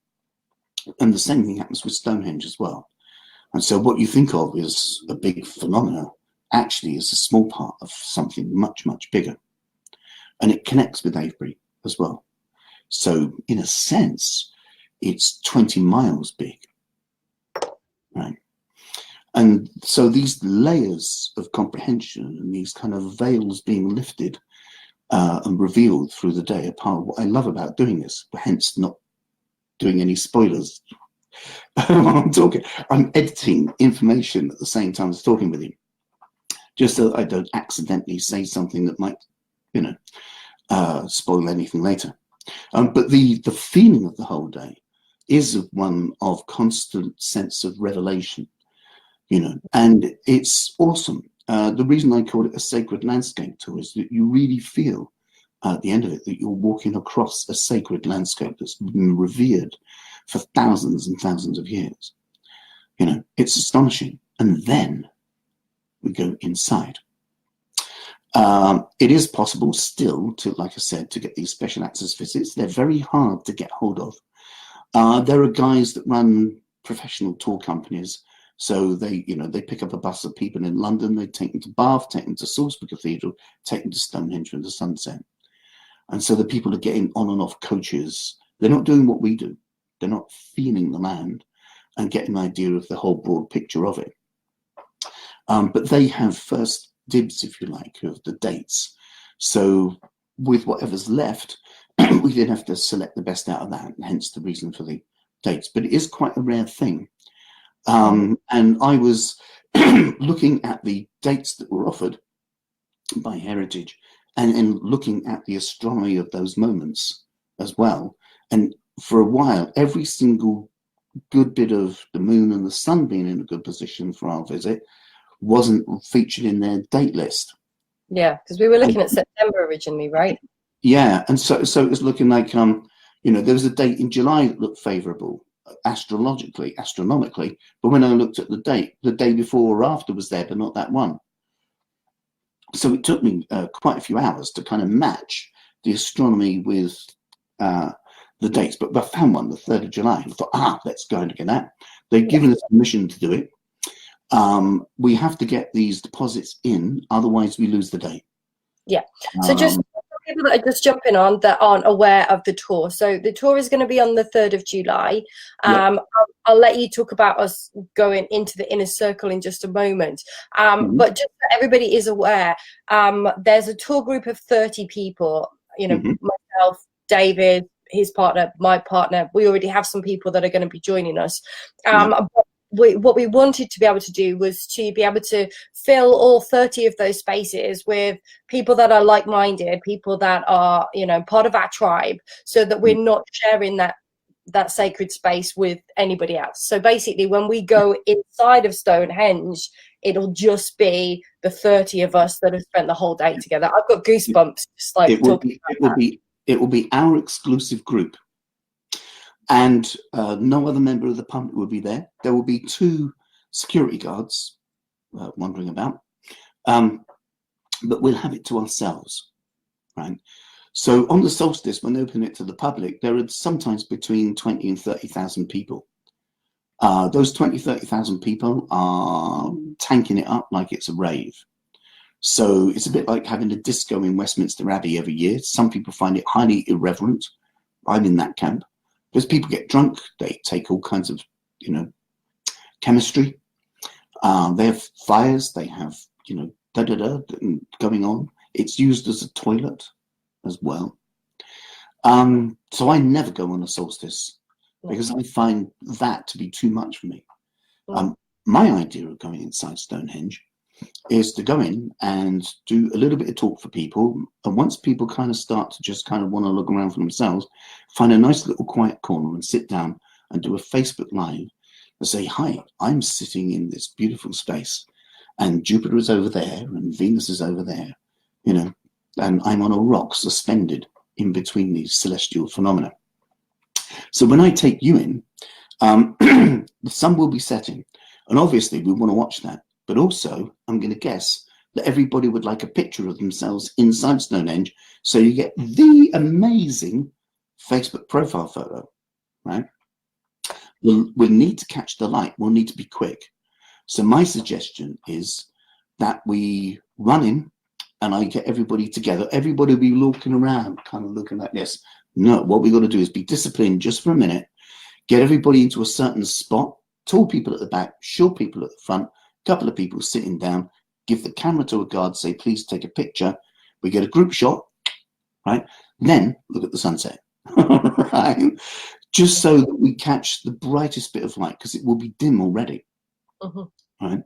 And the same thing happens with Stonehenge as well. And so what you think of as a big phenomena actually is a small part of something much, much bigger. And it connects with Avebury as well. So in a sense, it's 20 miles big, right? And so these layers of comprehension and these kind of veils being lifted and revealed through the day are part of what I love about doing this, hence not doing any spoilers. I'm editing information at the same time as talking with you, just so that I don't accidentally say something that might, you know, spoil anything later. But the feeling of the whole day is one of constant sense of revelation, you know, and it's awesome. The reason I call it a sacred landscape tour is that you really feel at the end of it that you're walking across a sacred landscape that's been revered for thousands and thousands of years. You know, it's astonishing. And then we go inside. It is possible still to, like I said, to get these special access visits. They're very hard to get hold of. There are guys that run professional tour companies. So they, you know, they pick up a bus of people in London, they take them to Bath, take them to Salisbury Cathedral, take them to Stonehenge with the sunset. And so the people are getting on and off coaches. They're not doing what we do. They're not feeling the land and getting an idea of the whole broad picture of it. But they have first dibs, if you like, of the dates. So with whatever's left, we then have to select the best out of that, and hence the reason for the dates. But it is quite a rare thing. And I was looking at the dates that were offered by Heritage and looking at the astronomy of those moments as well. And for a while, every single good bit of the moon and the sun being in a good position for our visit wasn't featured in their date list. Yeah, because we were looking at September originally, right? Yeah, and so it was looking like, you You know, there was a date in July that looked favourable, astronomically, but when I looked at the date, the day before or after was there, but not that one. So it took me quite a few hours to kind of match the astronomy with the dates, but I found one, the 3rd of July. I thought, let's go and look at that. They've given us permission to do it. We have to get these deposits in, otherwise we lose the date. Yeah. So just people that are just jumping on that aren't aware of the tour. So the tour is going to be on the 3rd of July. I'll let you talk about us going into the inner circle in just a moment. But just so everybody is aware, there's a tour group of 30 people, you know, myself, David, his partner, my partner. We already have some people that are going to be joining us. But what we wanted to be able to do was to be able to fill all 30 of those spaces with people that are like-minded, people that are, you know, part of our tribe, so that we're not sharing that sacred space with anybody else. So basically, when we go inside of Stonehenge, it'll just be the 30 of us that have spent the whole day together. I've got goosebumps just like talking about that. It will be our exclusive group. And no other member of the public will be there. There will be 2 security guards wandering about, but we'll have it to ourselves, right? So on the solstice, when they open it to the public, there are sometimes between 20 and 30,000 people. Those 20, 30,000 people are tanking it up like it's a rave. So it's a bit like having a disco in Westminster Abbey every year. Some people find it highly irreverent. I'm in that camp. Because people get drunk, they take all kinds of, you know, chemistry. They have fires, they have, you know, going on. It's used as a toilet as well. So I never go on a solstice because I find that to be too much for me. My idea of going inside Stonehenge is to go in and do a little bit of talk for people, and once people kind of start to just kind of want to look around for themselves, find a nice little quiet corner and sit down and do a Facebook Live and say, hi, I'm sitting in this beautiful space and Jupiter is over there and Venus is over there, you know, and I'm on a rock suspended in between these celestial phenomena. So when I take you in, the sun will be setting, and obviously we want to watch that. But also, I'm going to guess that everybody would like a picture of themselves inside Stonehenge, so you get the amazing Facebook profile photo, right? We'll need to catch the light. We'll need to be quick. So my suggestion is that we run in and I get everybody together. Everybody will be looking around, kind of looking like this. No, what we've got to do is be disciplined just for a minute, get everybody into a certain spot, tall people at the back, short people at the front, couple of people sitting down, give the camera to a guard, say, please take a picture. We get a group shot, right? Then look at the sunset, right? Just so that we catch the brightest bit of light, because it will be dim already, right?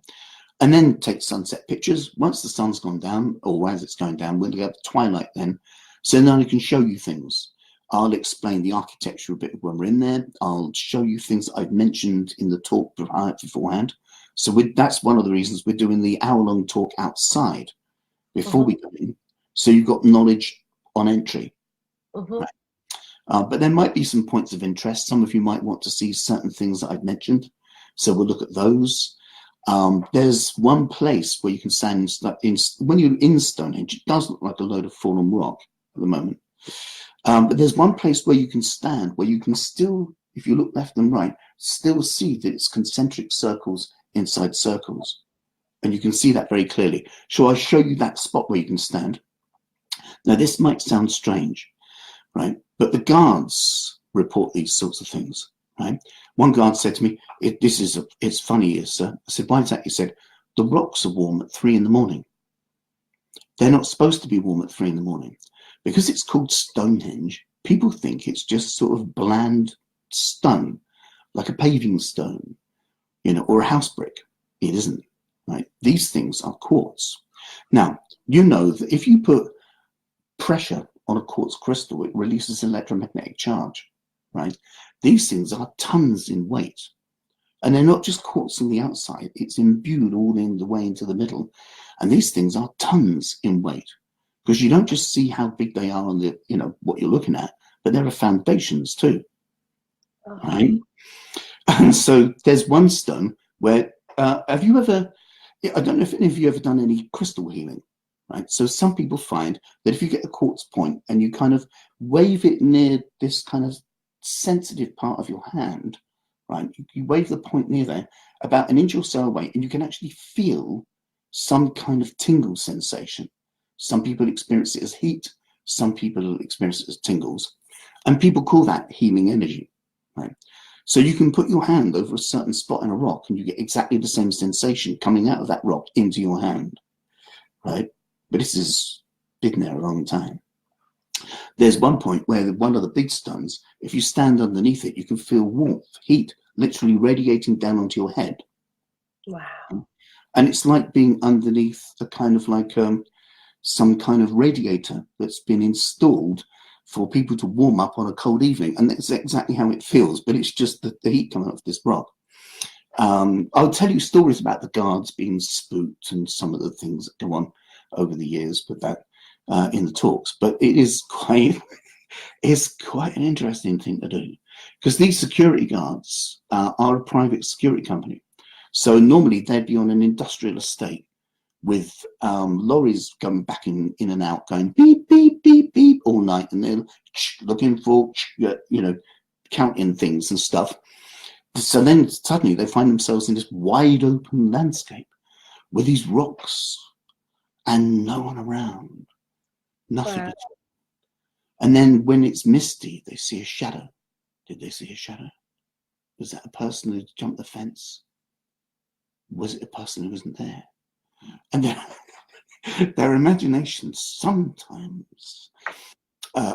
And then take sunset pictures. Once the sun's gone down, or as it's going down, we'll get twilight then. So then I can show you things. I'll explain the architecture a bit when we're in there. I'll show you things that I've mentioned in the talk beforehand. So that's one of the reasons we're doing the hour-long talk outside before we go in. So you've got knowledge on entry. Right? But there might be some points of interest. Some of you might want to see certain things that I've mentioned. So we'll look at those. There's one place where you can stand when you're in Stonehenge. It does look like a load of fallen rock at the moment. But there's one place where you can stand, where you can still, if you look left and right, still see that it's concentric circles inside circles. And you can see that very clearly. Shall I show you that spot where you can stand? Now, this might sound strange, right? But the guards report these sorts of things, right? One guard said to me, it's funny, sir. I said, why is that? He said, the rocks are warm at 3 in the morning. They're not supposed to be warm at 3 in the morning. Because it's called Stonehenge, people think it's just sort of bland stone, like a paving stone, you know, or a house brick. It isn't, right? These things are quartz. Now, you know that if you put pressure on a quartz crystal, it releases an electromagnetic charge, right? These things are tons in weight. And they're not just quartz on the outside, it's imbued all in the way into the middle. And these things are tons in weight. Because you don't just see how big they are on the, you know, what you're looking at, but there are foundations too, Oh. right? And so there's one stone where, have you ever, I don't know if any of you ever done any crystal healing, right? So some people find that if you get a quartz point and you kind of wave it near this kind of sensitive part of your hand, right? You wave the point near there about an inch or so away, and you can actually feel some kind of tingle sensation. Some people experience it as heat, some people experience it as tingles, and people call that healing energy, right? So you can put your hand over a certain spot in a rock and you get exactly the same sensation coming out of that rock into your hand, right? But this has been there a long time. There's one point where one of the big stones, if you stand underneath it, you can feel warmth, heat, literally radiating down onto your head. Wow. And it's like being underneath a kind of like some kind of radiator that's been installed for people to warm up on a cold evening. And that's exactly how it feels, but it's just the heat coming off this rock. I'll tell you stories about the guards being spooked and some of the things that go on over the years with that in the talks. But it is quite, it's quite an interesting thing to do, because these security guards are a private security company. So normally they'd be on an industrial estate with lorries going back in and out, going beep, beep, beep, beep all night, and they're looking for, counting things and stuff. So then suddenly they find themselves in this wide open landscape with these rocks and no one around, nothing Wow. at all. And then when it's misty, they see a shadow. Did they see a shadow? Was that a person who jumped the fence? Was it a person who wasn't there? And their imagination sometimes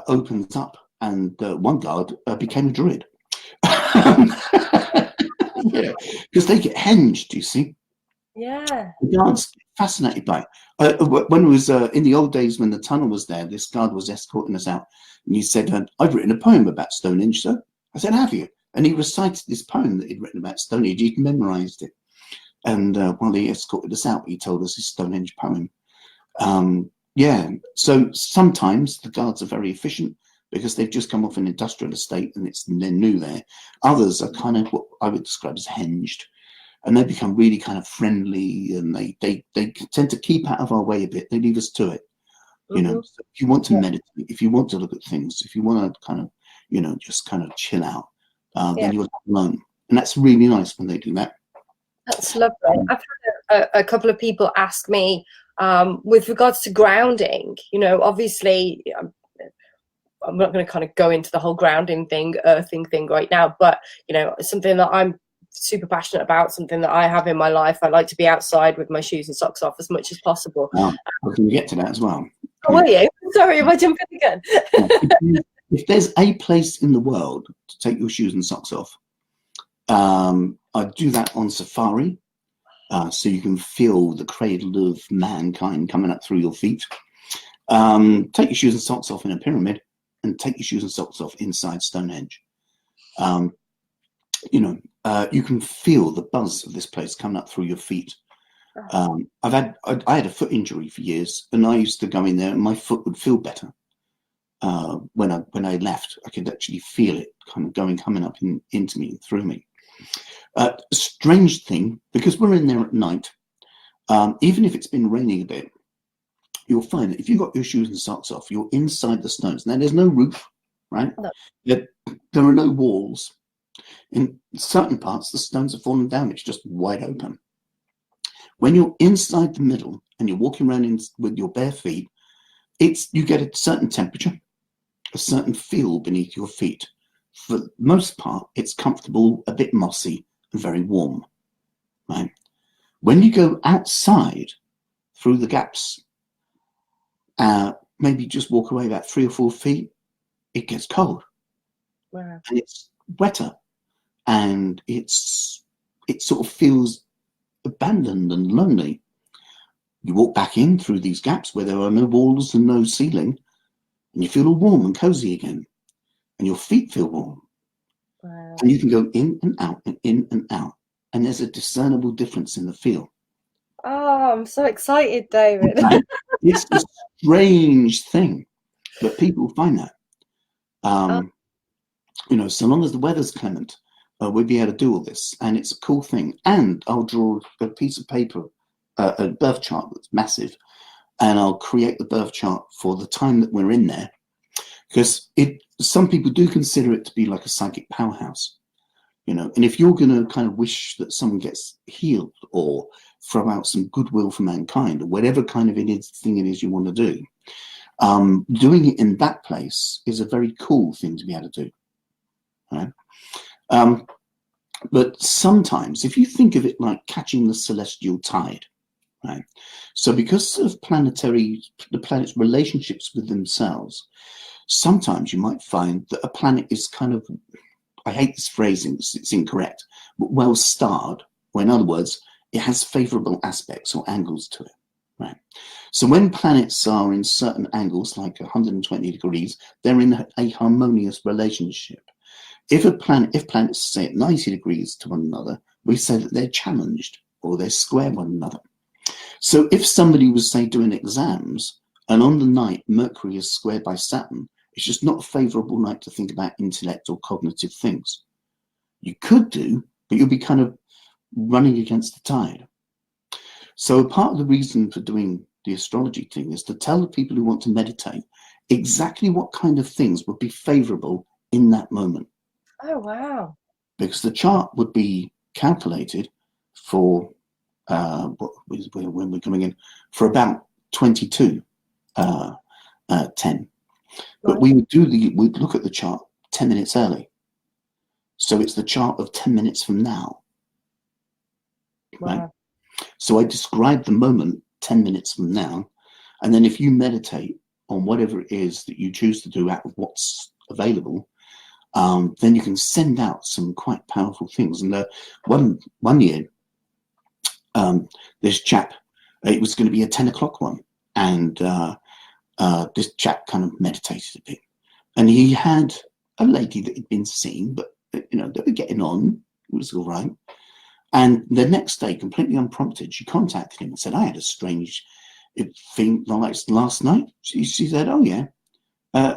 opens up, and one guard became a druid. Yeah, because they get henged, you see. Yeah. The guards fascinated by it. When it was in the old days when the tunnel was there, this guard was escorting us out, and he said, "I've written a poem about Stonehenge, sir." I said, "Have you?" And he recited this poem that he'd written about Stonehenge. He'd memorised it. And while he escorted us out, he told us his Stonehenge poem. Yeah, so sometimes the guards are very efficient because they've just come off an industrial estate and they're new there. Others are kind of what I would describe as henged, and they become really kind of friendly, and they tend to keep out of our way a bit. They leave us to it. You know, so if you want to meditate, if you want to look at things, if you want to kind of, just kind of chill out, then you're alone. And that's really nice when they do that. That's lovely. I've had a couple of people ask me with regards to grounding, obviously I'm not going to kind of go into the whole grounding thing, earthing thing right now, but, something that I'm super passionate about, something that I have in my life. I like to be outside with my shoes and socks off as much as possible. We're going to get to that as well. Oh, are you? Sorry, am I jumping again? If there's a place in the world to take your shoes and socks off, I'd do that on safari, so you can feel the cradle of mankind coming up through your feet. Take your shoes and socks off in a pyramid, and take your shoes and socks off inside Stonehenge. You can feel the buzz of this place coming up through your feet. I had a foot injury for years, and I used to go in there, and my foot would feel better. When I left, I could actually feel it kind of coming up into me and through me. A strange thing, because we're in there at night, even if it's been raining a bit, you'll find that if you've got your shoes and socks off, you're inside the stones. Now, there's no roof, right? No. There are no walls. In certain parts, the stones have fallen down. It's just wide open. When you're inside the middle and you're walking around with your bare feet, you get a certain temperature, a certain feel beneath your feet. For the most part, it's comfortable, a bit mossy, and very warm, right? When you go outside through the gaps, maybe just walk away about 3 or 4 feet, it gets cold. Wow. And it's wetter, and it sort of feels abandoned and lonely. You walk back in through these gaps where there are no walls and no ceiling, and you feel all warm and cozy again, and your feet feel warm. Wow. And you can go in and out and in and out, and there's a discernible difference in the feel. Oh, I'm so excited, David. It's a strange thing, but people find that. Oh, You know, so long as the weather's clement, we'll be able to do all this, and it's a cool thing. And I'll draw a piece of paper, a birth chart that's massive, and I'll create the birth chart for the time that we're in there, because some people do consider it to be like a psychic powerhouse, you know. And if you're going to kind of wish that someone gets healed or throw out some goodwill for mankind or whatever kind of thing it is you want to do, doing it in that place is a very cool thing to be able to do. Right? But sometimes, if you think of it like catching the celestial tide, right? So because of the planet's relationships with themselves, sometimes you might find that a planet is kind of, I hate this phrasing, it's incorrect, but well starred, or in other words, it has favorable aspects or angles to it, right? So when planets are in certain angles, like 120 degrees, they're in a harmonious relationship. If planets say at 90 degrees to one another, we say that they're challenged or they're square one another. So if somebody was, say, doing exams, and on the night Mercury is squared by Saturn, it's just not a favourable night to think about intellect or cognitive things. You could do, but you'll be kind of running against the tide. So part of the reason for doing the astrology thing is to tell the people who want to meditate exactly what kind of things would be favourable in that moment. oh wow. Because the chart would be calculated for when we're coming in for about 22 10, but Right. we'd look at the chart 10 minutes early, so it's the chart of 10 minutes from now, right? Wow. So I describe the moment 10 minutes from now, and then if you meditate on whatever it is that you choose to do out of what's available, then you can send out some quite powerful things. And one year, this chap, it was going to be a 10 o'clock one, and this chap kind of meditated a bit, and he had a lady that he'd been seeing, but you know, they were getting on, it was all right. And the next day, completely unprompted, she contacted him and said, I had a strange thing like last night. She said, oh yeah.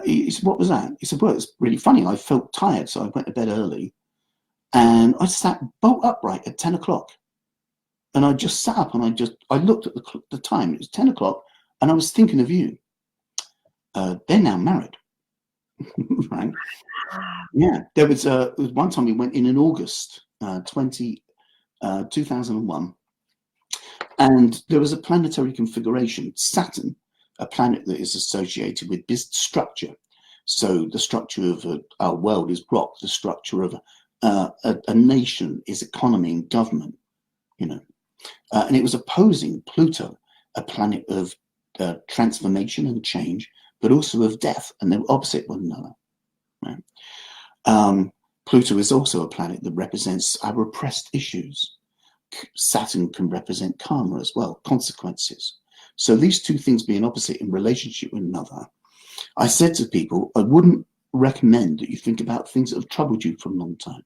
He said, what was that? He said, well, it's really funny. I felt tired, so I went to bed early. And I sat bolt upright at 10 o'clock. And I just sat up and I looked at the time. It was 10 o'clock, and I was thinking of you. They're now married. Right? Yeah. There was one time we went in August 2001. And there was a planetary configuration. Saturn, a planet that is associated with this structure. So the structure of our world is rock. The structure of a nation is economy and government, you know. And it was opposing Pluto, a planet of transformation and change, but also of death, and they were opposite one another. Right? Pluto is also a planet that represents our repressed issues. Saturn can represent karma as well, consequences. So these two things being opposite in relationship with another, I said to people, I wouldn't recommend that you think about things that have troubled you for a long time.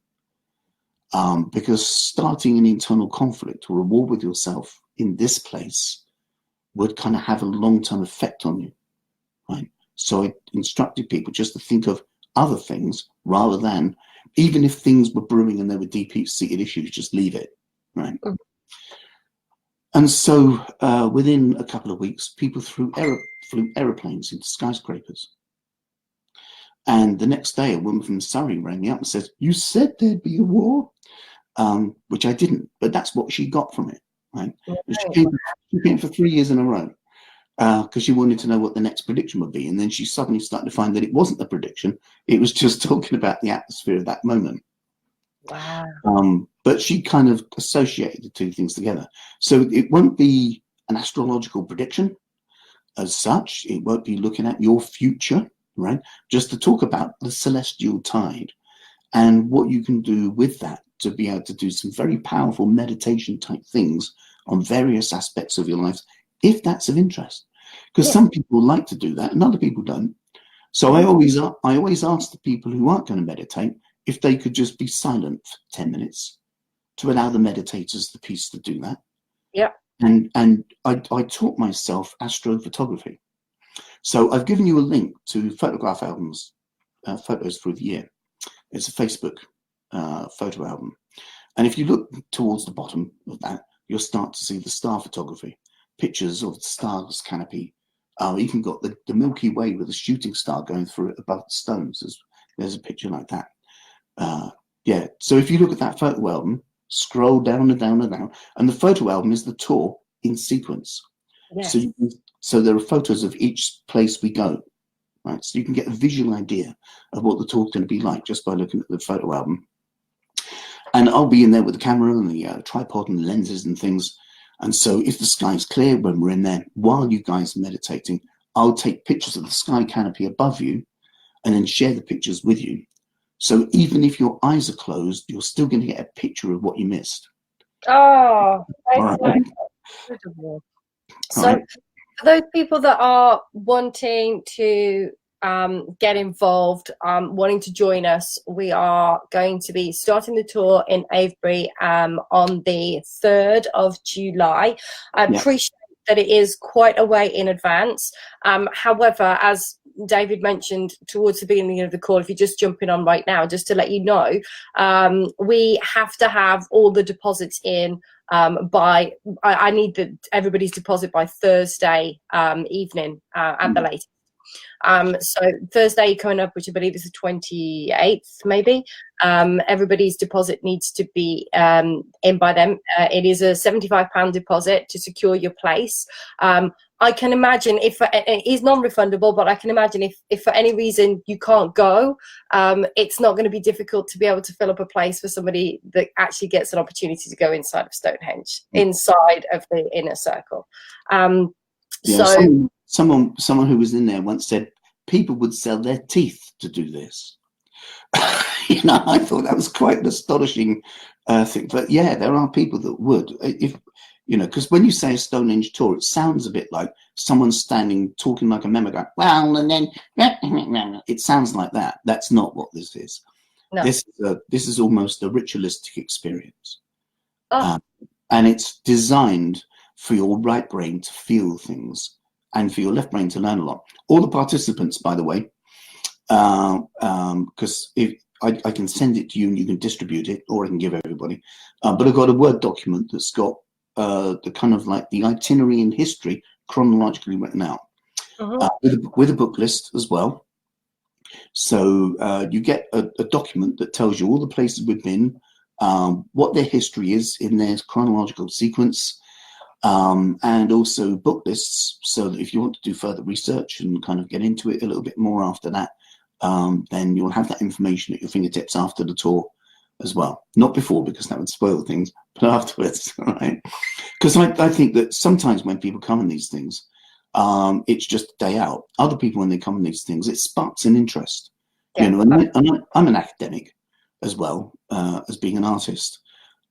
Because starting an internal conflict or a war with yourself in this place would kind of have a long-term effect on you, right? So I instructed people just to think of other things rather than, even if things were brewing and there were deep-seated issues, just leave it, right? Mm-hmm. And so within a couple of weeks, people flew aeroplanes into skyscrapers. And the next day, a woman from Surrey rang me up and said, you said there'd be a war? Which I didn't, but that's what she got from it, right? She came for 3 years in a row because she wanted to know what the next prediction would be. And then she suddenly started to find that it wasn't a prediction. It was just talking about the atmosphere of that moment. Wow. But she kind of associated the two things together. So it won't be an astrological prediction as such. It won't be looking at your future, right? Just to talk about the celestial tide and what you can do with that to be able to do some very powerful meditation type things on various aspects of your life, if that's of interest. Because some people like to do that and other people don't. So I always ask the people who aren't going to meditate if they could just be silent for 10 minutes to allow the meditators the peace to do that. Yeah. And I taught myself astrophotography. So I've given you a link to photograph albums photos through the year. It's a Facebook photo album. And if you look towards the bottom of that, you'll start to see the star photography, pictures of the stars canopy. Even got the Milky Way with a shooting star going through it above the stones. There's a picture like that. Yeah, so if you look at that photo album, scroll down and down and down, and the photo album is the tour in sequence. Yes. So there are photos of each place we go, right? So you can get a visual idea of what the tour's going to be like just by looking at the photo album. And I'll be in there with the camera and the tripod and lenses and things. And so if the sky's clear when we're in there, while you guys are meditating, I'll take pictures of the sky canopy above you and then share the pictures with you. So even if your eyes are closed, you're still going to get a picture of what you missed. Oh, Right. incredible. So for those people that are wanting to get involved, wanting to join us, we are going to be starting the tour in Avebury on the 3rd of July. I appreciate that it is quite a way in advance. However, as David mentioned towards the beginning of the call, if you're just jumping on right now, just to let you know, we have to have all the deposits in by, I need everybody's deposit by Thursday evening at the latest. So Thursday coming up, which I believe is the 28th, maybe, everybody's deposit needs to be in by them. It is a £75 deposit to secure your place. I can imagine if it is non-refundable, but I can imagine if for any reason you can't go, it's not going to be difficult to be able to fill up a place for somebody that actually gets an opportunity to go inside of Stonehenge, inside of the inner circle. Someone who was in there once said people would sell their teeth to do this. I thought that was quite an astonishing thing. But yeah, there are people that would. If because when you say a Stonehenge tour, it sounds a bit like someone standing talking like a memo going, well, and then it sounds like that. That's not what this is. No. This is almost a ritualistic experience. And it's designed for your right brain to feel things and for your left brain to learn a lot. All the participants, by the way, because I can send it to you and you can distribute it, or I can give everybody. But I've got a Word document that's got the kind of like the itinerary in history chronologically written out, with a book list as well. So you get a document that tells you all the places we've been, what their history is in their chronological sequence, and also book lists, so that if you want to do further research and kind of get into it a little bit more after that, then you'll have that information at your fingertips after the tour as well. Not before, because that would spoil things, but afterwards, right? Because I think that sometimes when people come on these things, it's just a day out. Other people, when they come on these things, it sparks an interest. And I'm an academic as well as being an artist.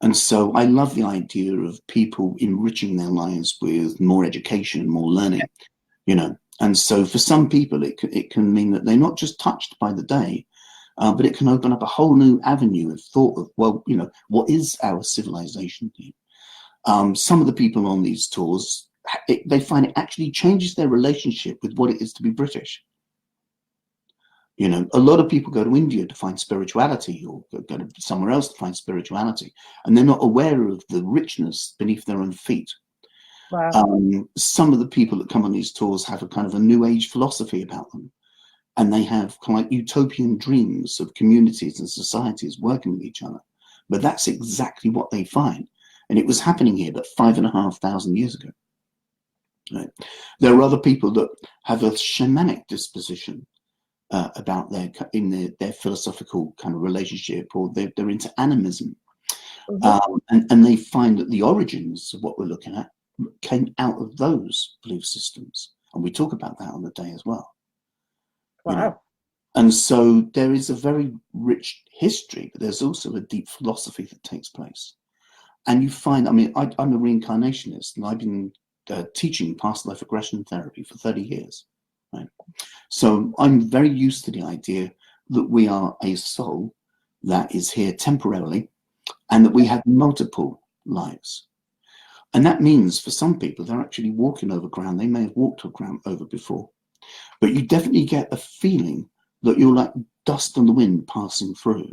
And so I love the idea of people enriching their lives with more education and more learning, And so for some people, it can mean that they're not just touched by the day, but it can open up a whole new avenue of thought of, well, what is our civilization here? Some of the people on these tours, they find it actually changes their relationship with what it is to be British. A lot of people go to India to find spirituality, or go to somewhere else to find spirituality, and they're not aware of the richness beneath their own feet. Wow. Some of the people that come on these tours have a kind of a new age philosophy about them, and they have kind of like utopian dreams of communities and societies working with each other. But that's exactly what they find, and it was happening here but 5,500 years ago. Right? There are other people that have a shamanic disposition about their philosophical kind of relationship, or they're into animism, and they find that the origins of what we're looking at came out of those belief systems, and we talk about that on the day as well. Wow. And so there is a very rich history, but there's also a deep philosophy that takes place. And you find, I'm a reincarnationist, and I've been teaching past life regression therapy for 30 years. Right? So I'm very used to the idea that we are a soul that is here temporarily, and that we have multiple lives. And that means for some people, they're actually walking over ground they may have walked over before. But you definitely get a feeling that you're like dust and the wind passing through.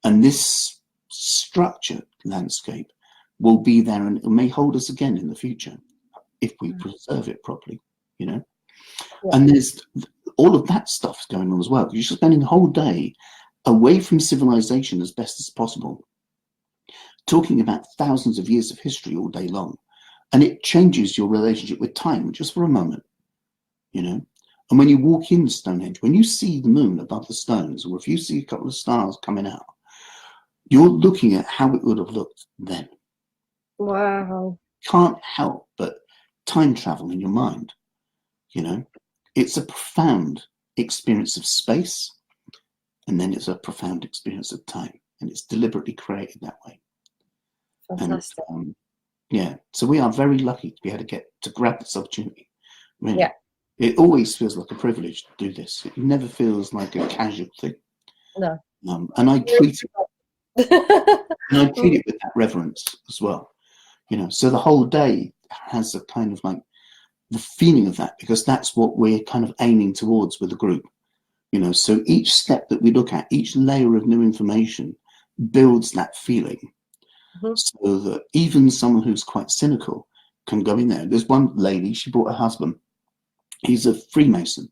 And this structured landscape will be there, and it may hold us again in the future if we preserve it properly, you know. Yeah. And there's all of that stuff's going on as well. You're spending the whole day away from civilization as best as possible, talking about thousands of years of history all day long. And it changes your relationship with time just for a moment, you know. And when you walk in Stonehenge, when you see the moon above the stones, or if you see a couple of stars coming out, you're looking at how it would have looked then. Wow. Can't help but time travel in your mind, you know. It's a profound experience of space, and then it's a profound experience of time, and it's deliberately created that way. Fantastic. And yeah, so we are very lucky to be able to get to grab this opportunity. Really. Yeah. It always feels like a privilege to do this. It never feels like a casual thing. No. And I treat it, with that reverence as well. You know, so the whole day has a kind of like the feeling of that, because that's what we're kind of aiming towards with the group. You know, so each step that we look at, each layer of new information builds that feeling. So that even someone who's quite cynical can go in there. There's one lady, she brought her husband. He's a Freemason,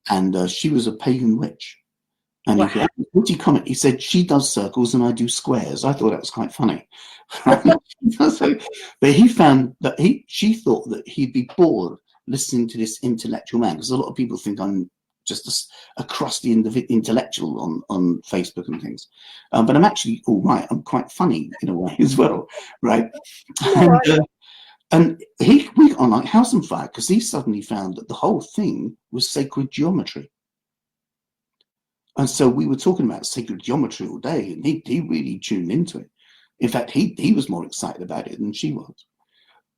and she was a pagan witch. And he said, what do you comment? He said, she does circles and I do squares. I thought that was quite funny. So, but he found that she thought that he'd be bored listening to this intellectual man, because a lot of people think I'm just a crusty intellectual on Facebook and things. But I'm actually all right. I'm quite funny in a way as well, right? And we got on like house on fire, because he suddenly found that the whole thing was sacred geometry. And so we were talking about sacred geometry all day, and he really tuned into it. In fact, he was more excited about it than she was,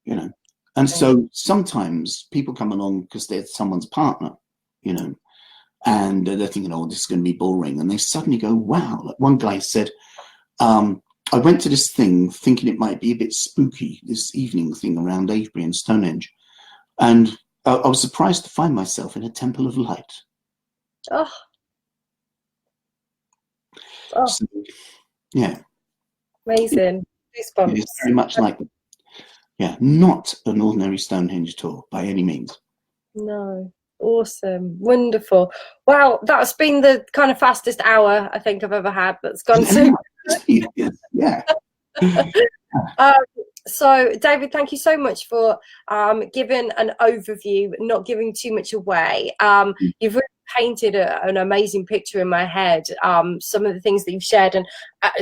you know. And so sometimes people come along because they're someone's partner, you know, and they're thinking, oh, this is going to be boring. And they suddenly go, wow. Like one guy said, I went to this thing thinking it might be a bit spooky, this evening thing around Avebury and Stonehenge. And I was surprised to find myself in a temple of light. Oh. So, yeah. Amazing. Goosebumps. It's very much like, not an ordinary Stonehenge tour by any means. No. Awesome. Wonderful. Wow, that's been the kind of fastest hour I think I've ever had. That's gone so yeah. So David, thank you so much for giving an overview, not giving too much away. You've really painted an amazing picture in my head. Some of the things that you've shared, and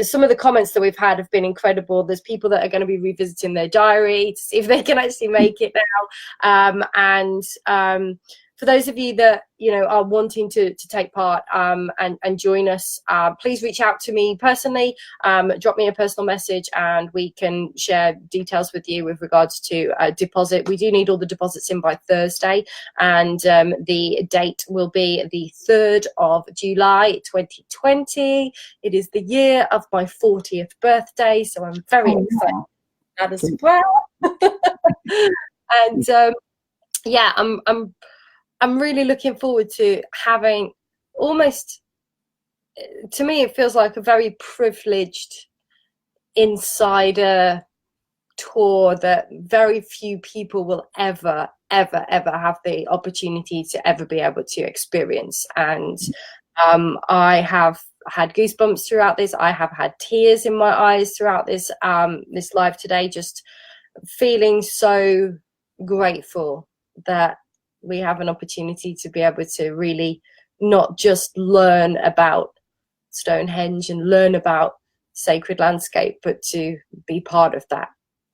some of the comments that we've had have been incredible. There's people that are going to be revisiting their diary to see if they can actually make it now. For those of you that are wanting to take part and join us, please reach out to me personally. Drop me a personal message, and we can share details with you with regards to deposit. We do need all the deposits in by Thursday, and the date will be the 3rd of July 2020. It is the year of my 40th birthday, so I'm very excited about that as well. And yeah, I'm really looking forward to having almost, to me, it feels like a very privileged insider tour that very few people will ever have the opportunity to ever be able to experience. And I have had goosebumps throughout this. I have had tears in my eyes throughout this this live today, just feeling so grateful that we have an opportunity to be able to really not just learn about Stonehenge and learn about sacred landscape, but to be part of that.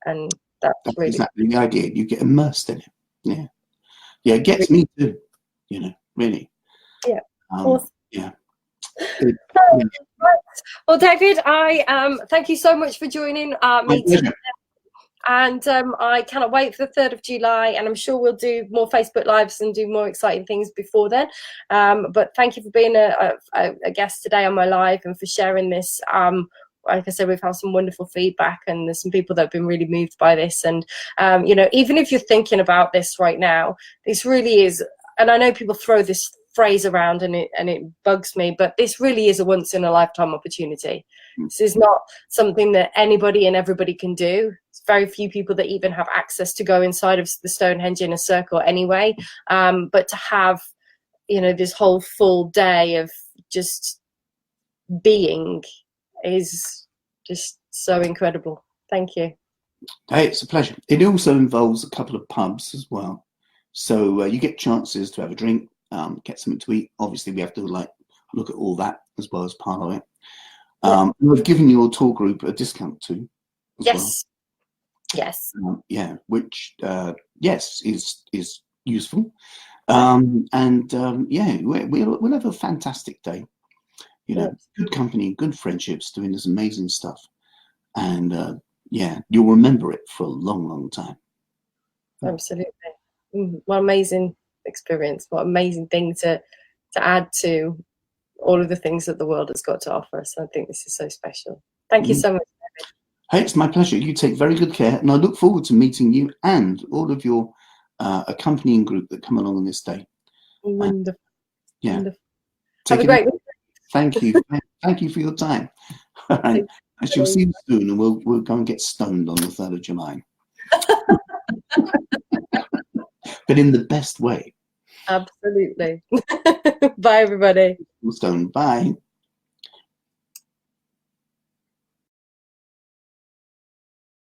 And that's really exactly the idea. You get immersed in it. Yeah, it gets me too, really. Yeah. Awesome. Yeah. Well, David, I thank you so much for joining me today. And I cannot wait for the 3rd of July, and I'm sure we'll do more Facebook Lives and do more exciting things before then. But thank you for being a guest today on my live and for sharing this. Like I said, we've had some wonderful feedback, and there's some people that have been really moved by this. And, even if you're thinking about this right now, this really is, and I know people throw this phrase around, and it bugs me, but this really is a once in a lifetime opportunity. This is not something that anybody and everybody can do. It's very few people that even have access to go inside of the Stonehenge in a circle anyway. But to have, you know, this whole full day of just being is just so incredible. Thank you. Hey, it's a pleasure. It also involves a couple of pubs as well. So you get chances to have a drink, get something to eat. Obviously, we have to like look at all that as well as part of it. We've given your tour group a discount too. Yes. Well. Yes. Yeah, which yes is useful. Yeah, we'll have a fantastic day. You know, good company, good friendships, doing this amazing stuff, and yeah, you'll remember it for a long, long time. Absolutely. What amazing experience! What amazing thing to add to all of the things that the world has got to offer us. I think this is so special. Thank you so much, David. Hey, it's my pleasure. You take very good care, and I look forward to meeting you and all of your accompanying group that come along on this day. Wonderful. Yeah. Wonderful. Have a great week. Thank you. Thank you for your time. And I shall see you soon, and we'll go and get stoned on the 3rd of July. But in the best way. Absolutely. Bye, everybody. Stone. Bye.